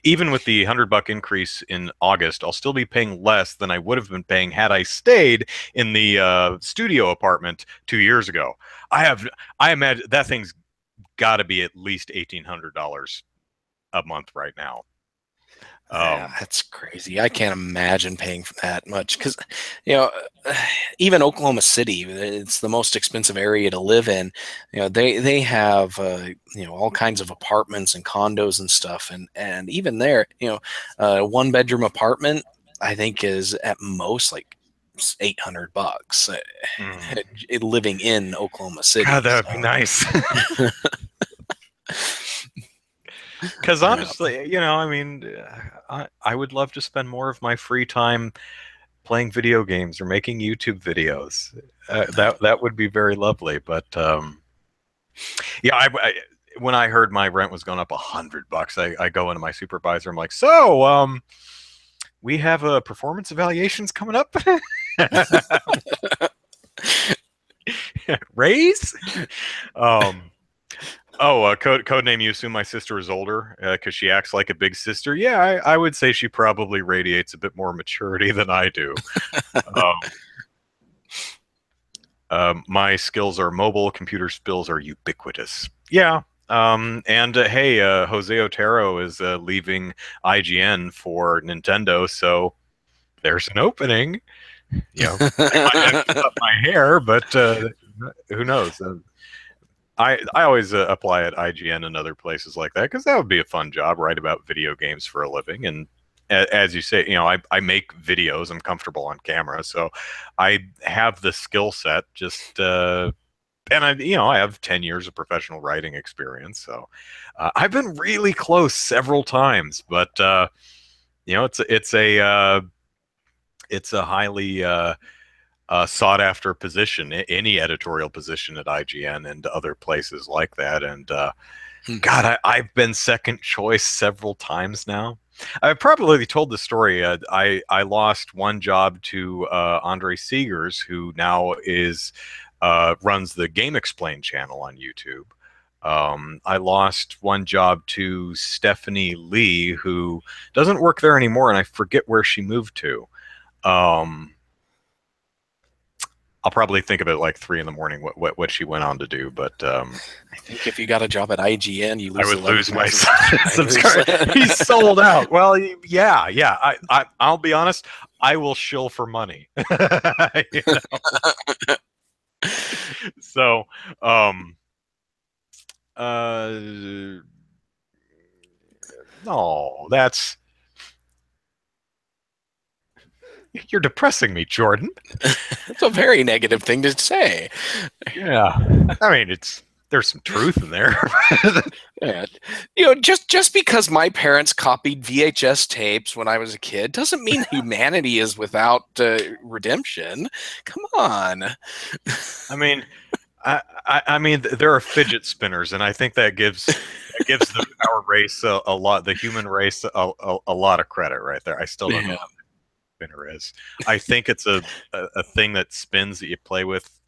B: even with the $100 increase in August, I'll still be paying less than I would have been paying had I stayed in the studio apartment 2 years ago. I imagine that thing's got to be at least $1,800 a month right now.
A: Yeah, that's crazy. I can't imagine paying for that much because, even Oklahoma City, it's the most expensive area to live in. They have all kinds of apartments and condos and stuff, and even there, a 1-bedroom apartment I think is at most like $800 living in Oklahoma City.
B: God, that would be nice. Because honestly, I mean, I would love to spend more of my free time playing video games or making YouTube videos. That would be very lovely. But yeah, when I heard my rent was going up $100, I go into my supervisor. I'm like, so we have performance evaluations coming up. Raise. Codename you assume my sister is older because she acts like a big sister. Yeah, I would say she probably radiates a bit more maturity than I do. My skills are mobile, computer skills are ubiquitous. Yeah. Hey, Jose Otero is leaving IGN for Nintendo, so there's an opening. I might have to cut my hair, but who knows? I always apply at IGN and other places like that because that would be a fun job, write about video games for a living. And as you say, I make videos. I'm comfortable on camera, so I have the skill set. And I have 10 years of professional writing experience. So I've been really close several times, but it's a highly sought after position, any editorial position at IGN and other places like that. And God, I've been second choice several times now. I've probably told the story. I lost one job to Andre Seegers, who now runs the Game Explain channel on YouTube. I lost one job to Stephanie Lee, who doesn't work there anymore, and I forget where she moved to. I'll probably think of it like 3 a.m. what she went on to do, but
A: I think if you got a job at IGN, you lose.
B: I would lose my subscriber. He's sold out. Well, yeah. I'll be honest. I will shill for money. So, no, that's. You're depressing me, Jordan.
A: It's a very negative thing to say.
B: Yeah, I mean, there's some truth in there.
A: Yeah. Just because my parents copied VHS tapes when I was a kid doesn't mean humanity is without redemption. Come on.
B: I mean, I mean, there are fidget spinners, and I think that gives our race a lot, the human race, a lot of credit right there. I still don't know. Spinner is. I think it's a thing that spins that you play with.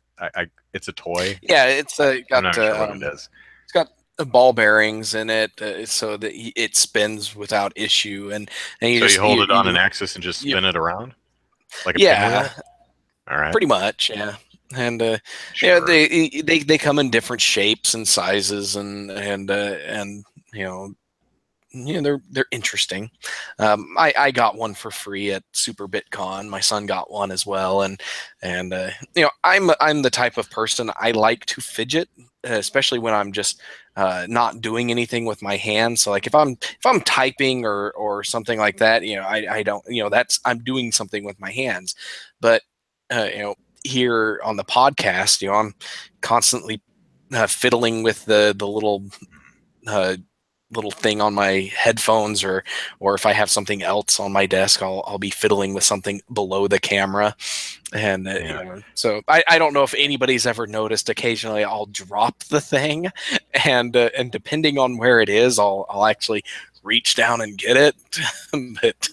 B: It's a toy.
A: Yeah, it's got.
B: I'm not sure what it is.
A: It's got ball bearings in it, so that it spins without issue. And you
B: hold it on an axis and just spin it around, like a pinwheel. All right,
A: pretty much. Yeah. and yeah,
B: Sure.
A: they come in different shapes and sizes, and you know. They're interesting. I got one for free at Super BitCon. My son got one as well, and I'm the type of person I like to fidget, especially when I'm just not doing anything with my hands. So like if I'm typing or something like that, I don't that's I'm doing something with my hands, but here on the podcast, I'm constantly fiddling with the uh, little thing on my headphones, or if I have something else on my desk, I'll be fiddling with something below the camera, and
B: Yeah.
A: so I don't know if anybody's ever noticed. Occasionally, I'll drop the thing, and depending on where it is, I'll actually reach down and get it. But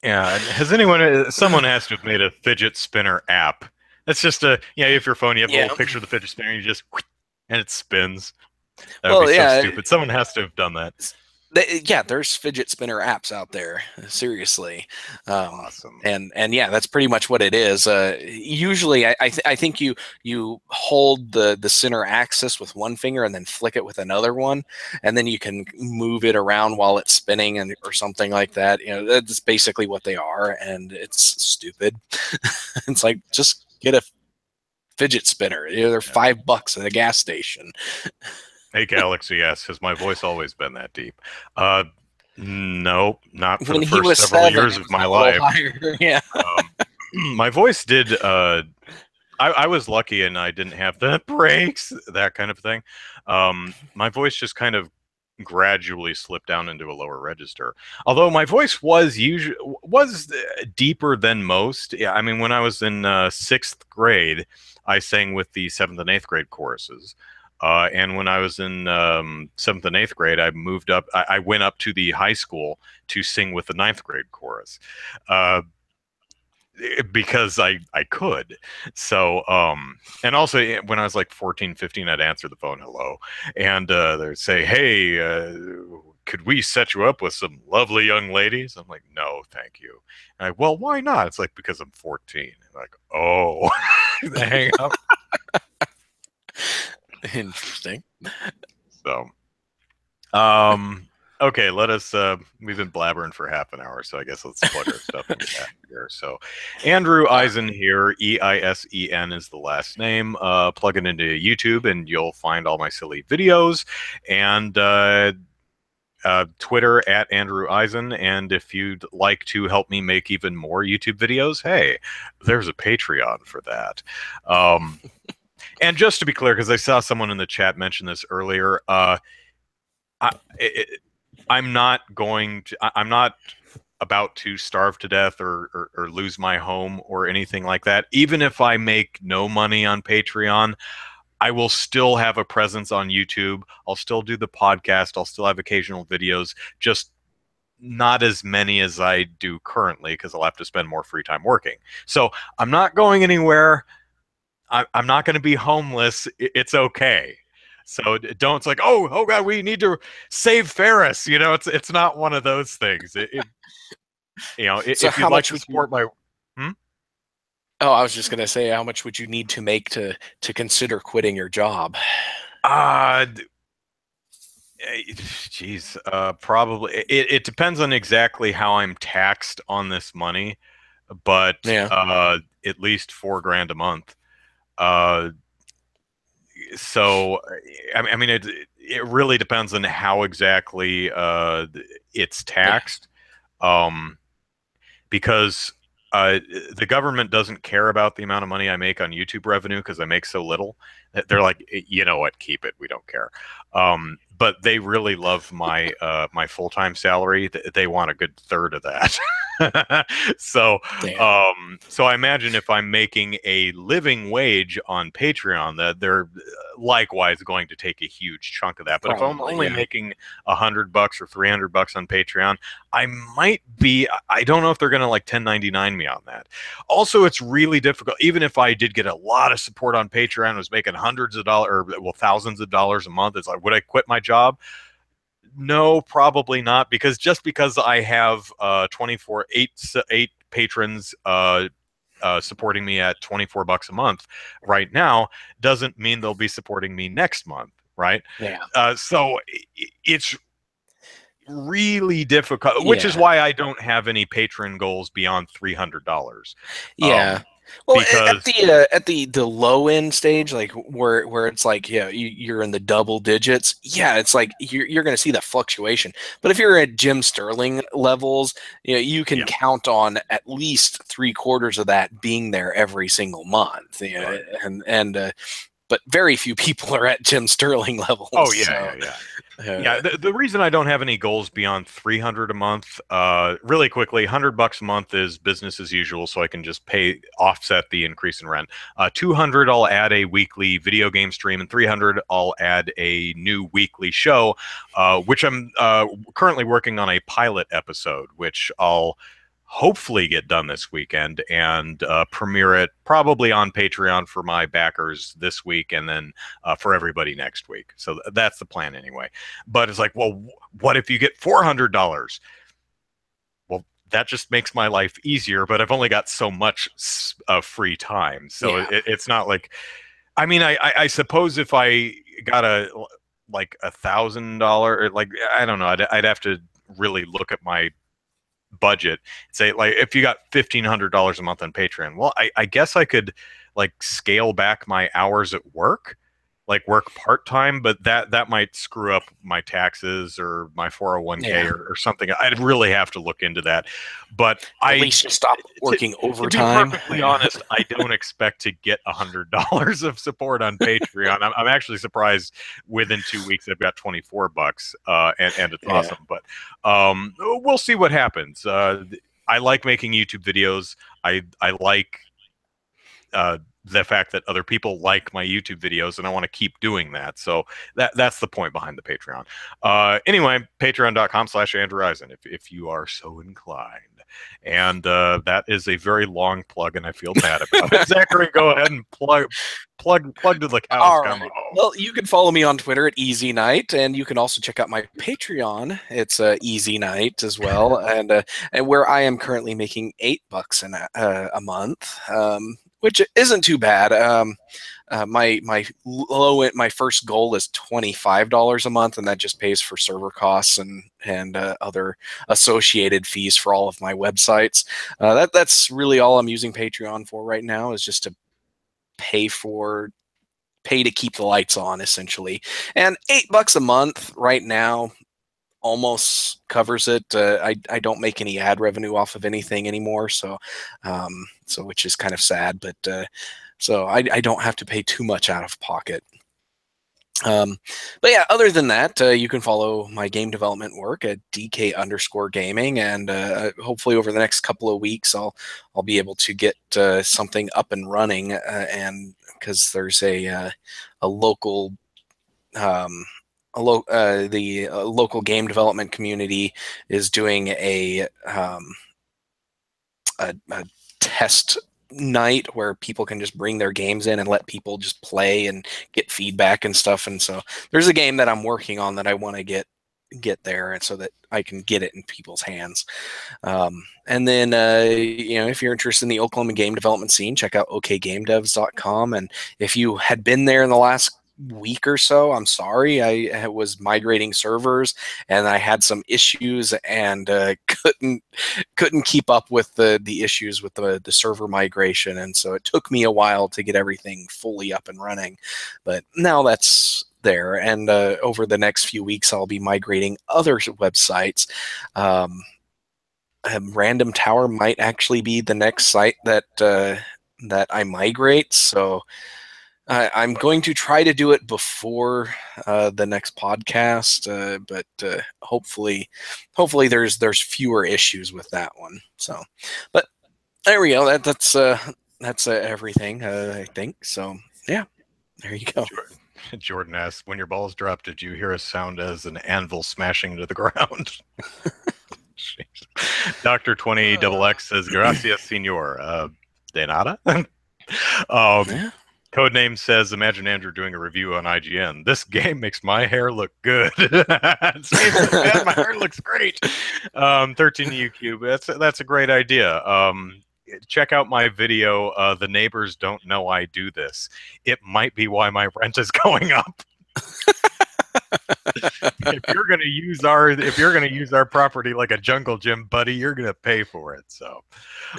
B: Yeah. Has anyone? Someone has to have made a fidget spinner app. That's just if your phone, you have a
A: yeah,
B: little picture of the fidget spinner, you just and it spins. That would be
A: well,
B: so
A: yeah.
B: stupid. Someone has to have done that.
A: Yeah, there's fidget spinner apps out there. Seriously,
B: Awesome.
A: and yeah, that's pretty much what it is. Usually, I think you hold the center axis with one finger and then flick it with another one, and then you can move it around while it's spinning or something like that. That's basically what they are, and it's stupid. It's like, just get a fidget spinner. They're
B: Yeah.
A: $5 at a gas station.
B: Hey, Galaxy, yes. Has my voice always been that deep? Uh, nope, not for the
A: When he
B: first
A: was
B: several
A: 7,
B: years
A: it
B: of
A: was
B: my
A: a little
B: life.
A: higher. Yeah.
B: My voice did. I was lucky and I didn't have the breaks, that kind of thing. My voice just kind of gradually slipped down into a lower register. Although my voice was deeper than most. Yeah, I mean, when I was in sixth grade, I sang with the seventh and eighth grade choruses. And when I was in seventh and eighth grade, I moved up. I went up to the high school to sing with the ninth grade chorus. Because I could. So and also when I was like 14, 15, I'd answer the phone, hello, and they'd say, hey, could we set you up with some lovely young ladies? I'm like, no, thank you. And well, why not? It's like, because I'm 14. I'm like, oh. Hang up.
A: Interesting.
B: So okay, let us we've been blabbering for half an hour, so I guess let's plug our stuff in here. So Andrew Eisen here, Eisen is the last name. Plug it into YouTube and you'll find all my silly videos, and Twitter at Andrew Eisen. And if you'd like to help me make even more YouTube videos, hey, there's a Patreon for that. And just to be clear, because I saw someone in the chat mention this earlier, I'm not going to. I'm not about to starve to death or lose my home or anything like that. Even if I make no money on Patreon, I will still have a presence on YouTube. I'll still do the podcast. I'll still have occasional videos, just not as many as I do currently because I'll have to spend more free time working. So I'm not going anywhere. I'm not going to be homeless. It's okay. So don't. It's like, oh God, we need to save Ferris. It's not one of those things.
A: So
B: If you'd
A: how
B: like
A: much
B: to
A: would you?
B: support my, hmm?
A: Oh, I was just gonna say, how much would you need to make to consider quitting your job?
B: uh, geez, probably it depends on exactly how I'm taxed on this money, but
A: Yeah.
B: at least $4,000 a month. Uh, so I mean it really depends on how exactly it's
A: Yeah.
B: taxed, um, because the government doesn't care about the amount of money I make on YouTube revenue because I make so little. They're like, you know what, keep it, we don't care. But they really love my full-time salary. They want a good third of that. so
A: Damn.
B: so I imagine if I'm making a living wage on Patreon, that they're likewise going to take a huge chunk of that. But if I'm
A: Probably.
B: only
A: Yeah.
B: making $100 or $300 on Patreon, I might be. I don't know if they're going to like 1099 me on that. Also, it's really difficult. Even if I did get a lot of support on Patreon, was making hundreds of dollars, or well, thousands of dollars a month, it's like, would I quit my job? No, probably not. Because just because I have 24 eight patrons supporting me at $24 a month right now doesn't mean they'll be supporting me next month, right?
A: Yeah.
B: So it's really difficult, which is
A: Yeah.
B: why I don't have any patron goals beyond $300.
A: Yeah. Well,
B: Because
A: at the low end stage, like where it's like, yeah, you're in the double digits. Yeah, it's like you're going to see that fluctuation. But if you're at Jim Sterling levels, you know, you can
B: yeah,
A: count on at least 3/4 of that being there every single month. You know,
B: right.
A: and but very few people are at Jim Sterling levels.
B: Oh yeah,
A: So,
B: yeah, yeah.
A: uh,
B: Yeah, the reason I don't have any goals beyond 300 a month, really quickly, $100 a month is business as usual, so I can just offset the increase in rent. 200, I'll add a weekly video game stream, and 300, I'll add a new weekly show, which I'm currently working on a pilot episode, which I'll hopefully get done this weekend and premiere it probably on Patreon for my backers this week, and then for everybody next week. So that's the plan anyway. But it's like, well, what if you get $400? Well, that just makes my life easier, but I've only got so much free time. So
A: yeah.
B: it's not like, I mean, I suppose if I got like $1,000, like, I don't know, I'd have to really look at my budget and say, like, if you got $1,500 a month on Patreon, well, I guess I could like scale back my hours at work, like work part-time, but that might screw up my taxes or my 401k
A: Yeah.
B: or something. I'd really have to look into that. But
A: At least you stop working
B: to be
A: overtime.
B: perfectly honest, I don't expect to get $100 of support on Patreon. I'm actually surprised within 2 weeks I've got $24, and it's
A: Yeah.
B: awesome. But we'll see what happens. I like making YouTube videos. I like the fact that other people like my YouTube videos, and I want to keep doing that. So that's the point behind the Patreon. Anyway, patreon.com/Andrew Eisen, if you are so inclined. And that is a very long plug, and I feel bad about it. Zachary, go ahead and plug to the cows
A: All
B: come
A: right.
B: home.
A: Well, you can follow me on Twitter at Easy Night, and you can also check out my Patreon. It's Easy Night as well, and where I am currently making $8 a month, which isn't too bad. My first goal is $25 a month, and that just pays for server costs and other associated fees for all of my websites. That's really all I'm using Patreon for right now, is just to pay to keep the lights on, essentially. And $8 a month right now almost covers it. I don't make any ad revenue off of anything anymore, so which is kind of sad, but so I don't have to pay too much out of pocket. But yeah, other than that, you can follow my game development work at DK_gaming, and hopefully over the next couple of weeks, I'll be able to get something up and running, and because there's a local the local game development community is doing a test night where people can just bring their games in and let people just play and get feedback and stuff. And so there's a game that I'm working on that I want to get there, and so that I can get it in people's hands. And then if you're interested in the Oklahoma game development scene, check out okgamedevs.com. And if you had been there in the last week or so, I'm sorry. I was migrating servers and I had some issues and couldn't keep up with the issues with the server migration, and so it took me a while to get everything fully up and running. But now that's there, and over the next few weeks I'll be migrating other websites. Random Tower might actually be the next site that I migrate, so I'm going to try to do it before the next podcast, but hopefully there's fewer issues with that one. So, but there we go. That's everything, I think. So yeah, there you go.
B: Jordan asks, when your balls dropped, did you hear a sound as an anvil smashing into the ground? Dr. 20XX says, gracias, senor. De nada?
A: Yeah.
B: Codename says, imagine Andrew doing a review on IGN. This game makes my hair look good. Man, my hair looks great. 13UQ, that's a great idea. check out my video. The neighbors don't know I do this. It might be why my rent is going up. If you're gonna use our property like a jungle gym, buddy, you're gonna pay for it. So,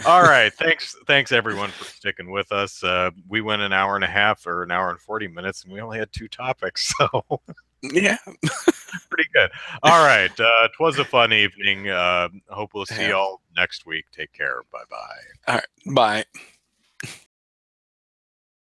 B: all right, thanks everyone for sticking with us. We went an hour and a half or an hour and 40 minutes, and we only had 2 topics, so
A: Yeah.
B: pretty good. All right, it was a fun evening. Hope we'll see
A: Yeah.
B: y'all next week. Take care. Bye bye.
A: All right. Bye.